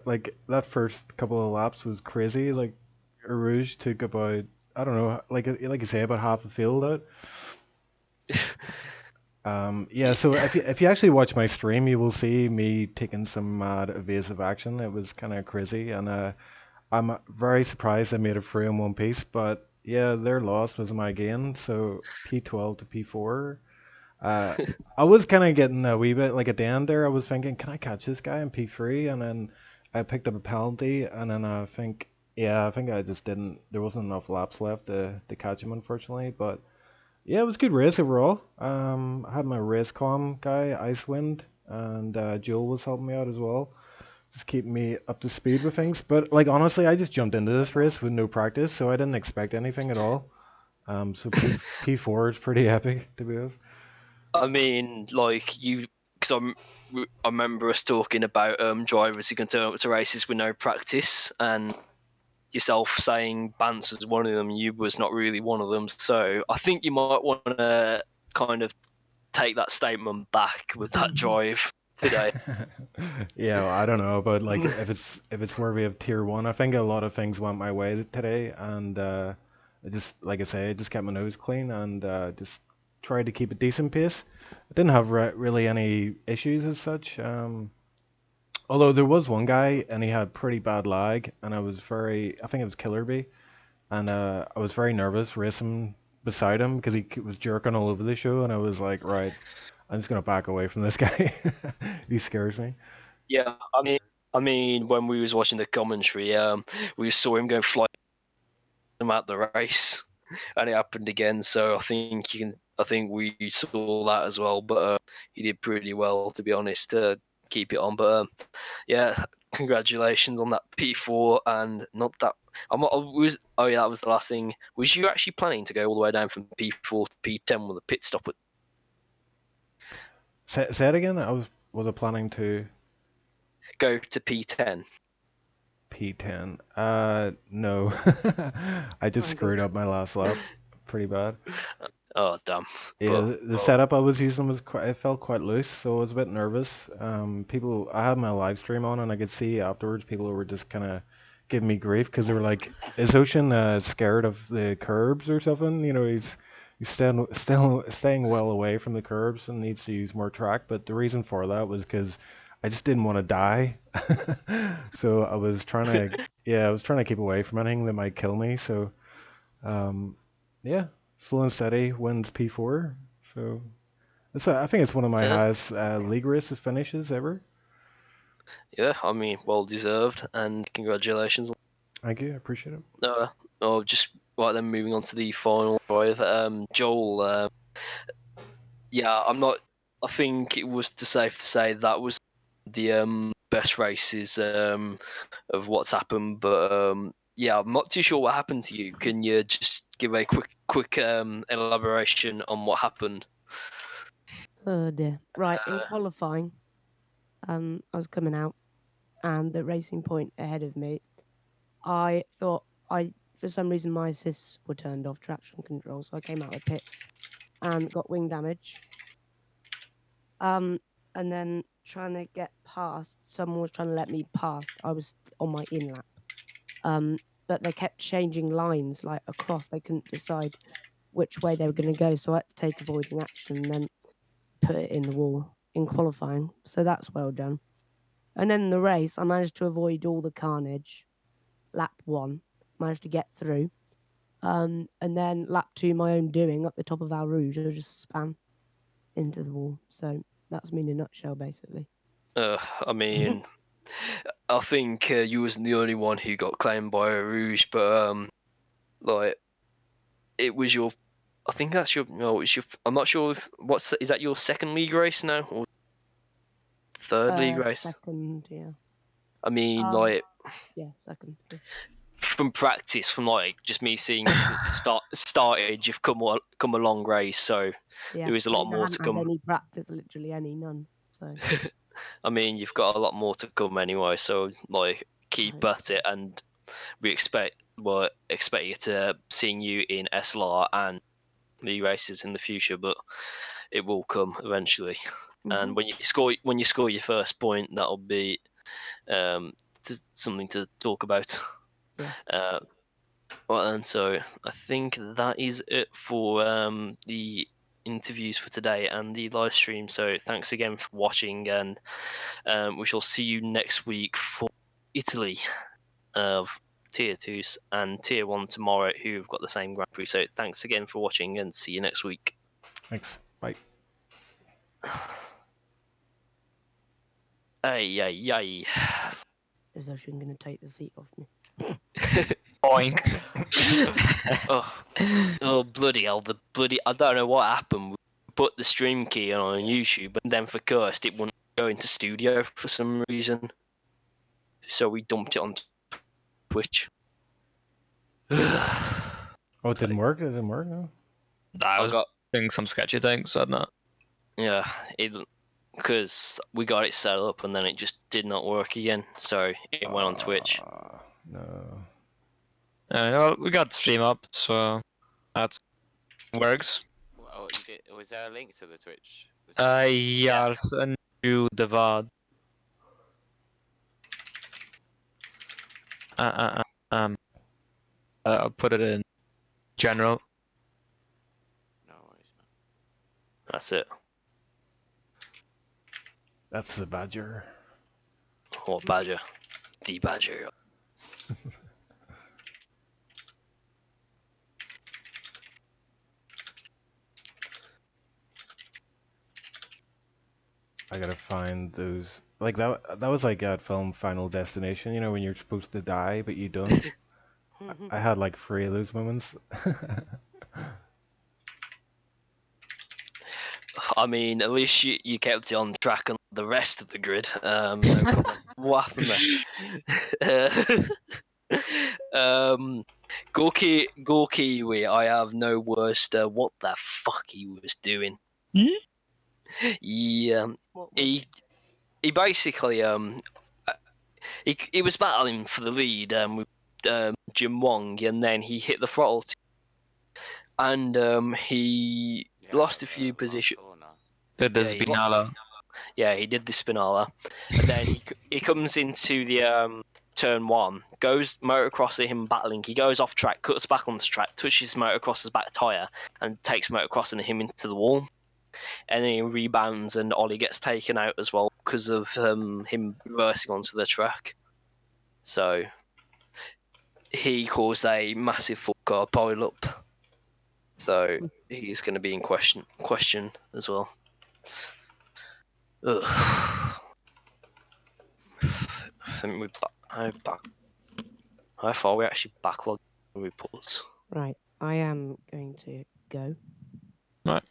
like that first couple of laps was crazy. Like Rouge took about, I don't know, like you say, about half the field out. Yeah. So if you actually watch my stream, you will see me taking some mad evasive action. It was kind of crazy, and I'm very surprised I made it through in one piece. But yeah, their loss was my gain. So P12 to P4. Uh, I was kind of getting a wee bit like at the end there. I was thinking, can I catch this guy in P3? And then I picked up a penalty, and then I think I just didn't. There wasn't enough laps left to catch him, unfortunately. But yeah, it was a good race overall. I had my race comm guy, Icewind, and Joel was helping me out as well, just keeping me up to speed with things. But like honestly, I just jumped into this race with no practice, so I didn't expect anything at all. So P4 is pretty epic, to be honest. I mean, like because I remember us talking about drivers who can turn up to races with no practice, and yourself saying Bance was one of them. You was not really one of them. So I think you might want to kind of take that statement back with that drive today. Yeah, well, I don't know, but like if it's worthy of tier one, I think a lot of things went my way today, and I just like I say, I just kept my nose clean and just tried to keep a decent pace. I didn't have really any issues as such. Although there was one guy and he had pretty bad lag, and I think it was Killer Bee, and I was very nervous racing beside him because he was jerking all over the show, and I was like, right, I'm just gonna back away from this guy. He scares me. Yeah, I mean, when we was watching the commentary, we saw him go flying out the race, and it happened again. So I think we saw that as well. But he did pretty well, to be honest, to keep it on. But yeah, congratulations on that P4, and not that. Oh yeah, that was the last thing. Was you actually planning to go all the way down from P4 to P10 with a pit stop at? Say it again. Was I planning to Go to P10. P10? No. I just screwed up my last lap pretty bad. Oh damn. Yeah, the setup I was using was it felt quite loose, so I was a bit nervous. I had my live stream on, and I could see afterwards people were just kind of giving me grief because they were like, "Is Ocean scared of the curbs or something?" You know, he's staying well away from the curbs and needs to use more track. But the reason for that was because I just didn't want to die. So I was I was trying to keep away from anything that might kill me. So, yeah. Slow and steady wins P4. So I think it's one of my highest league races finishes ever. Yeah, I mean, well deserved, and congratulations. Thank you, I appreciate it. Just right then, moving on to the final drive. Joel, yeah, I'm not. I think it was safe to say that was the best races of what's happened. But yeah, I'm not too sure what happened to you. Can you just give a quick elaboration on what happened? Oh dear. Right, in qualifying, I was coming out, and the racing point ahead of me, I thought for some reason my assists were turned off, traction control, so I came out of the pits and got wing damage. And then trying to get past, someone was trying to let me past. I was on my in lap. But they kept changing lines like across. They couldn't decide which way they were going to go, so I had to take avoiding action and then put it in the wall in qualifying. So that's well done. And then in the race, I managed to avoid all the carnage. Lap 1, managed to get through. And then lap 2, my own doing, up the top of Al Rouge, I just span into the wall. So that's me in a nutshell, basically. I mean, I think you wasn't the only one who got claimed by a Rouge, but like it was your. I think that's your. No, it's your. I'm not sure if is that your second league race now or third league race? Second, yeah. I mean, like Yeah, second. Yeah. from practice, from like just me seeing you since you started, you've come a long race, so Yeah, there is a lot more I to hadn't come. had any practice, literally none. So I mean, you've got a lot more to come anyway, so like keep at it, and we expect you to seeing you in SLR and league races in the future, but it will come eventually. And when you score your first point, that'll be something to talk about. Yeah. Well, and so I think that is it for the interviews for today and the live stream. So thanks again for watching, and we shall see you next week for Italy of Tier 2s and Tier 1 tomorrow, who've got the same Grand Prix. So thanks again for watching, and see you next week. Thanks. Bye. Ay, ay, ay. Is Ocean going to take the seat off me? Boink. Oh, bloody hell. I don't know what happened. We put the stream key on YouTube, and then for Cursed, it wouldn't go into studio for some reason. So we dumped it on Twitch. Oh, it didn't work? It didn't work? No? I was doing some sketchy things, so not. Yeah, because we got it set up and then it just did not work again, so it went on Twitch. No. Well, we got the stream up, so that works. Well, was there a link to the Twitch? Yeah, I'll send you the VOD. I'll put it in general. No worries, man. That's it. That's the Badger. Or Badger. The Badger. I gotta find those. Like that was like at film Final Destination, you know, when you're supposed to die but you don't. I had like 3 of those moments. I mean, at least you kept it on track on the rest of the grid. No problem. What happened there? Gorky, I have no words to what the fuck he was doing. He basically he was battling for the lead with Jim Wong, and then he hit the throttle and he lost a few positions. Did the Spinala. Yeah, he did the Spinala, and then he comes into the turn 1, goes motocross him battling. He goes off track, cuts back onto track, touches motocross's back tire, and takes motocross and him into the wall. And then he rebounds, and Ollie gets taken out as well because of him reversing onto the track. So he caused a massive full car pile up. So he's going to be in question as well. Ugh. I think how far are we actually backlogged reports? Right, I am going to go. Right.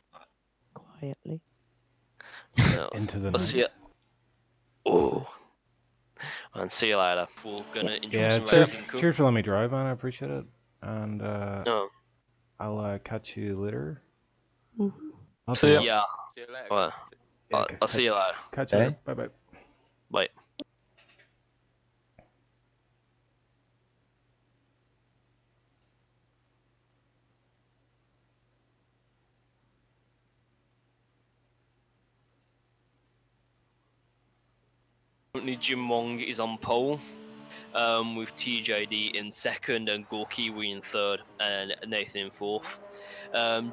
Quiet. quietly. Into the I'll see night. you. Oh, and see you later. We're gonna enjoy Yeah, some cheers, racing. Cool. cheers for letting me drive, man. I appreciate it. And No. I'll catch you later. Mhm. See ya. Yeah. See you later, Well, guys. Yeah, I'll see you later. catch you later. Bye bye. Bye. Currently, Jim Wong is on pole, with TJD in second and Gorkiwi in third, and Nathan in fourth.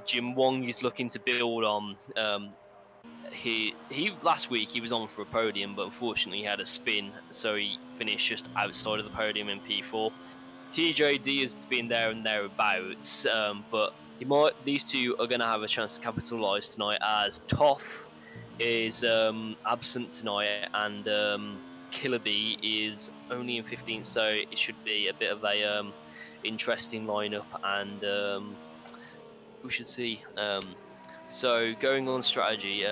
Jim Wong is looking to build on. He last week he was on for a podium, but unfortunately he had a spin, so he finished just outside of the podium in P4. TJD has been there and thereabouts, but these two are going to have a chance to capitalise tonight, as Toff is absent tonight and Killerby is only in 15th, so it should be a bit of a interesting lineup, and we should see. So going on strategy,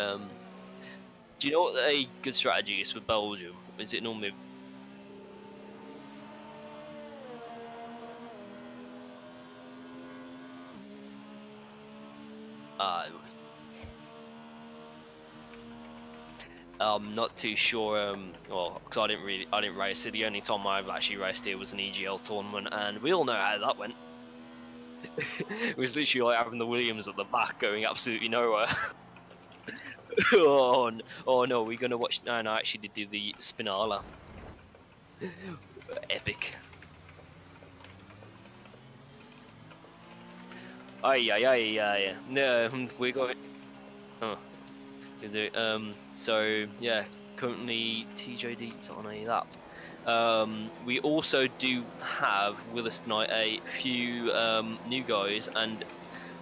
do you know what a good strategy is for Belgium? Is it normally I'm not too sure. Well, because I didn't race it. The only time I've actually raced it was an EGL tournament, and we all know how that went. It was literally like having the Williams at the back, going absolutely nowhere. Oh no, we're gonna watch. No, I actually did do the Spinala. Epic. Aye. No, we're going. Oh. So yeah, currently TJD is on a lap. We also do have with us tonight a few new guys, and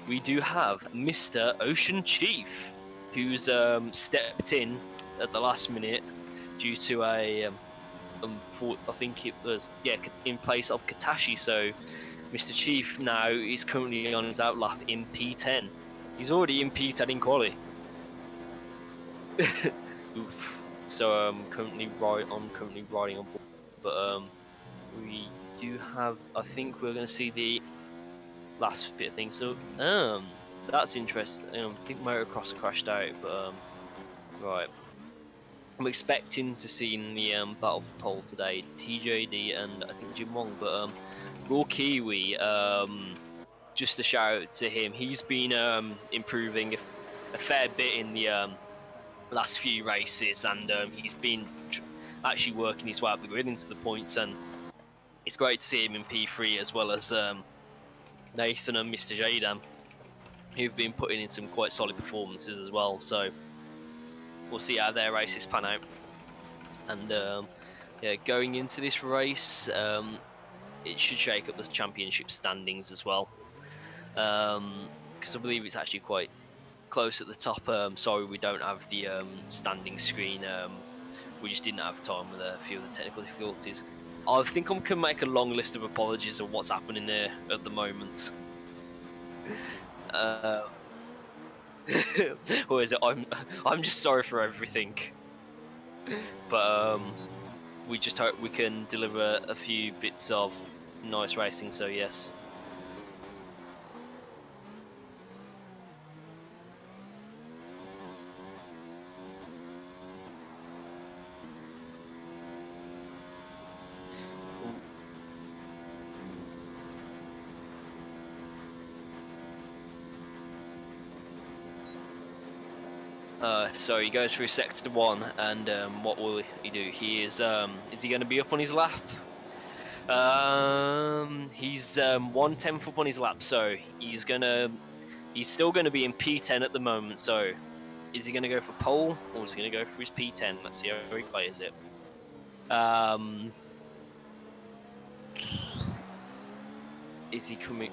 we do have Mr. Ocean Chief, who's stepped in at the last minute due to a I think it was in place of Katashi. So Mr. Chief now is currently on his outlap in P10. He's already in P10 in quali. Oof. So I'm currently riding on board, but we do have. I think we're going to see the last bit of things. So that's interesting. I think motocross crashed out, but right. I'm expecting to see in the battle for pole today TJD and I think Jim Wong, but Raw Kiwi. Just a shout out to him. He's been improving a fair bit in the last few races, and he's been actually working his way up the grid into the points, and it's great to see him in P3 as well as Nathan and Mr. Jadam, who've been putting in some quite solid performances as well. So we'll see how their races pan out. And yeah, going into this race, it should shake up the championship standings as well, because I believe it's actually quite close at the top. Sorry, we don't have the standing screen. We just didn't have time with a few of the technical difficulties. I think I can make a long list of apologies of what's happening there at the moment. Or is it I'm just sorry for everything. But we just hope we can deliver a few bits of nice racing. So yes. So he goes through sector 1, and what will he do? He is he going to be up on his lap? He's 1/10 up on his lap, so he's still gonna be in P10 at the moment. So is he gonna go for pole, or is he gonna go for his P10? Let's see how he plays it. Is he coming?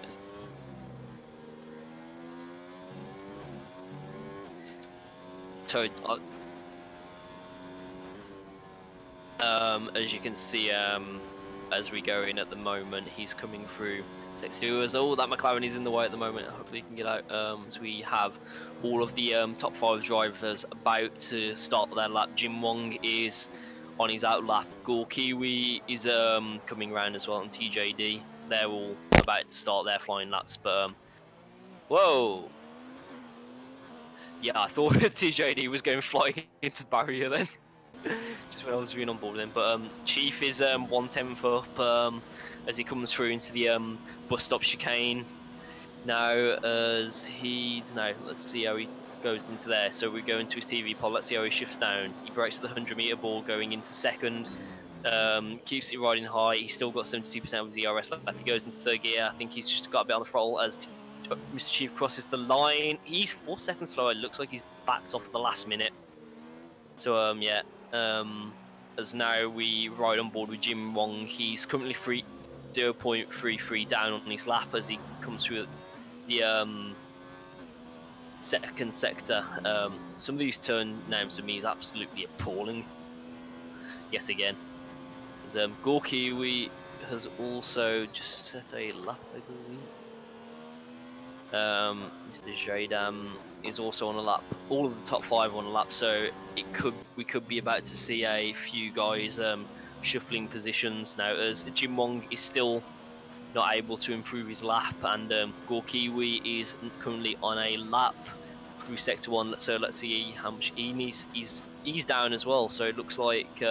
So, as you can see, as we go in at the moment. He's coming through sector 2 as all that McLaren is in the way at the moment. Hopefully he can get out as we have all of the top 5 drivers about to start their lap. Jim Wong is on his out lap. Gore Kiwi is coming around as well, and TJD. They're all about to start their flying laps, but whoa. Yeah, I thought TJD was going flying into the barrier then. Just when I was really on board with him. But Chief is 1/10 up as he comes through into the bus stop chicane. Now as he's let's see how he goes into there. So we go into his TV pod. Let's see how he shifts down. He breaks the 100-meter ball going into second. Keeps it riding high. He's still got 72% of his ERS left. He goes into third gear. I think he's just got a bit on the throttle as Mr. Chief crosses the line. He's 4 seconds slower. It looks like he's backed off at the last minute. So yeah. As now we ride on board with Jim Wong. He's currently 0.33 down on his lap as he comes through the second sector. Some of these turn names to me is absolutely appalling. Yet again, as Gore Kiwi has also just set a lap, I believe. Mr. Jadam is also on a lap. All of the top 5 on a lap, so we could be about to see a few guys shuffling positions now, as Jim Wong is still not able to improve his lap, and Gore Kiwi is currently on a lap through sector 1. So let's see how much he needs. He's down as well, so it looks like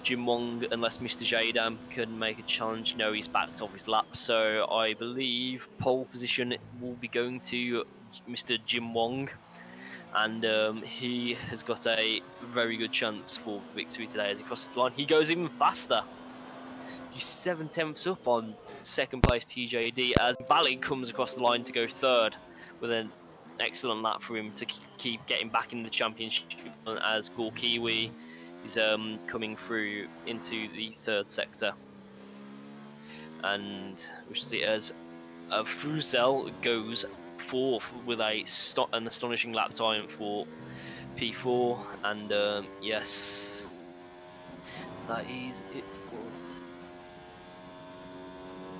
Jim Wong, unless Mr. Jadam can make a challenge, no, he's backed off his lap. So I believe pole position will be going to Mr. Jim Wong, and he has got a very good chance for victory today as he crosses the line. He goes even faster. He's 7/10 up on second place TJD as Valley comes across the line to go third with an excellent lap for him to keep getting back in the championship, as Gore Kiwi is coming through into the third sector, and we should see as Fruzel goes fourth with an astonishing lap time for P4, and yes, that is it for.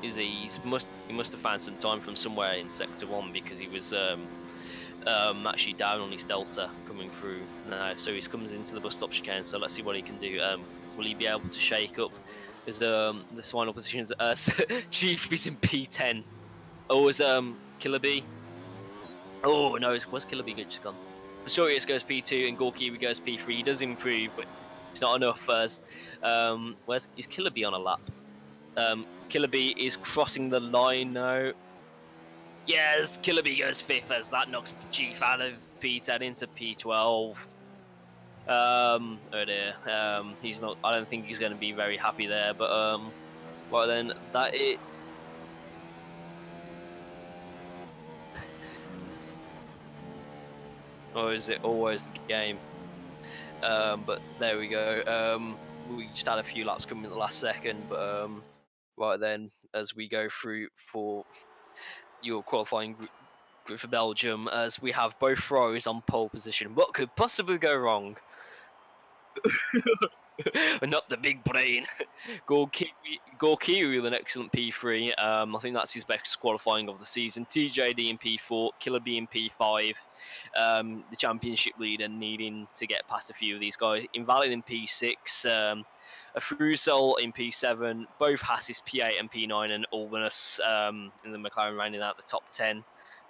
He must have found some time from somewhere in sector 1 because he was actually down on his delta coming through now, so he comes into the bus stop chicane. So let's see what he can do. Will he be able to shake up his the final positions? Chief is in P10. Oh, is Killer B? Oh no, where's Killer B just gone? Pistorius goes P2 and Gorky goes P3. He does improve, but it's not enough as is Killer B on a lap? Killer B is crossing the line now. Yes, Killer B goes 5th as that knocks Chief out of P10 into P12. Oh dear. He's not. I don't think he's going to be very happy there. But well then, that it. Or is it always the game? But there we go. We just had a few laps coming in the last second, but right then, as we go through for your qualifying group for Belgium, as we have both rows on pole position. What could possibly go wrong? Not the big brain. Gorkiwi with an excellent P3. I think that's his best qualifying of the season. TJD in P4, Killer B in P5. The championship leader needing to get past a few of these guys. Invalid in P6. A Frusel in P7. Both Hassis P8 and P9, and Albanus in the McLaren rounding out the top 10.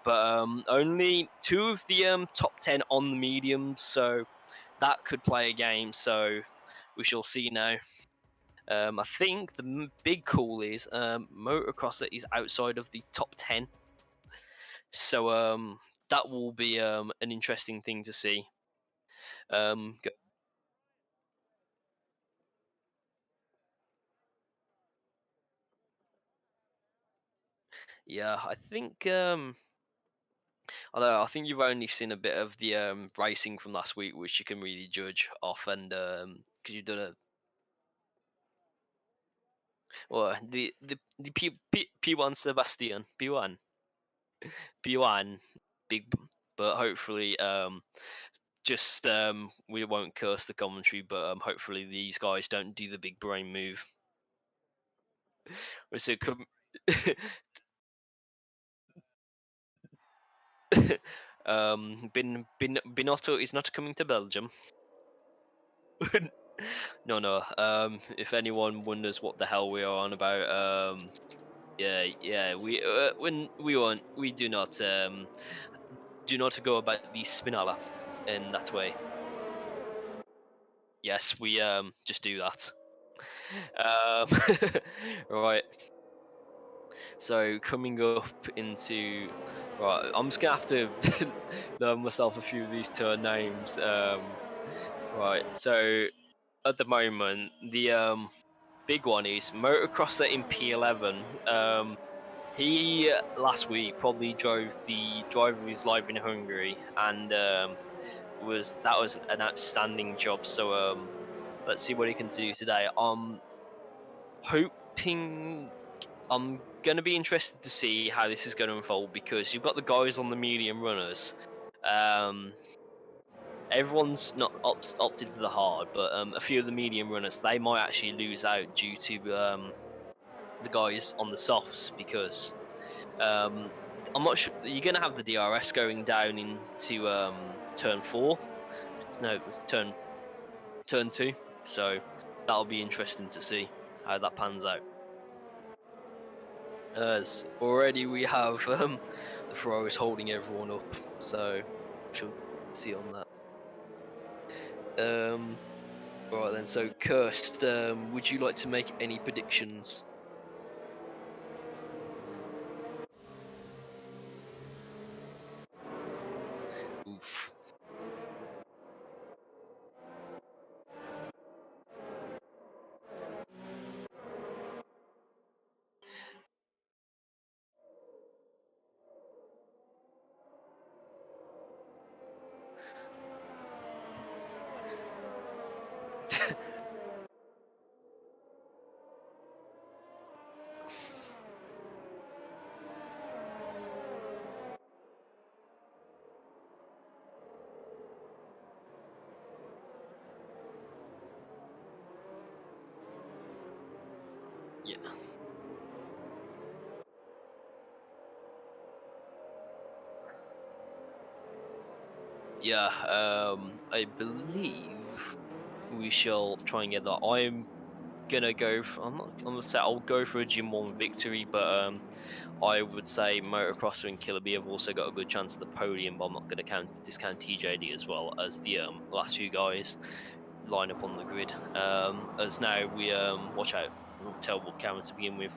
But only 2 of the top 10 on the mediums, so that could play a game. So we shall see now. I think the big call is Motocrosser is outside of the top 10. So that will be an interesting thing to see. Yeah, I think I think you've only seen a bit of the racing from last week, which you can really judge off, and because you've done the P1 Sebastian P1 big, but hopefully just we won't curse the commentary, but hopefully these guys don't do the big brain move. So Binotto is not coming to Belgium. No. If anyone wonders what the hell we are on about, yeah, we do not go about the Spinala in that way. Yes, we just do that. Right. So coming up into right, I'm just gonna have to learn myself a few of these turn names. Right. So at the moment, the big one is motocrosser in P11. He last week probably drove the drive of his life in Hungary, and was an outstanding job. So let's see what he can do today. I'm hoping. I'm gonna be interested to see how this is going to unfold because you've got the guys on the medium runners. Everyone's not opted for the hard, but a few of the medium runners they might actually lose out due to the guys on the softs because I'm not sure you're going to have the DRS going down into turn 4. No, it was turn 2. So that'll be interesting to see how that pans out. As already we have the throwers holding everyone up, so she'll see on that. Alright then, so Kirst, would you like to make any predictions? Oof. Yeah. Yeah, I believe we shall try and get that. I'm gonna go. I'm gonna say I'll go for a Gym 1 victory, but I would say Motocrosser and Killer Bee have also got a good chance at the podium. But I'm not gonna discount TJD as well as the last few guys line up on the grid. As now we watch out, terrible camera to begin with.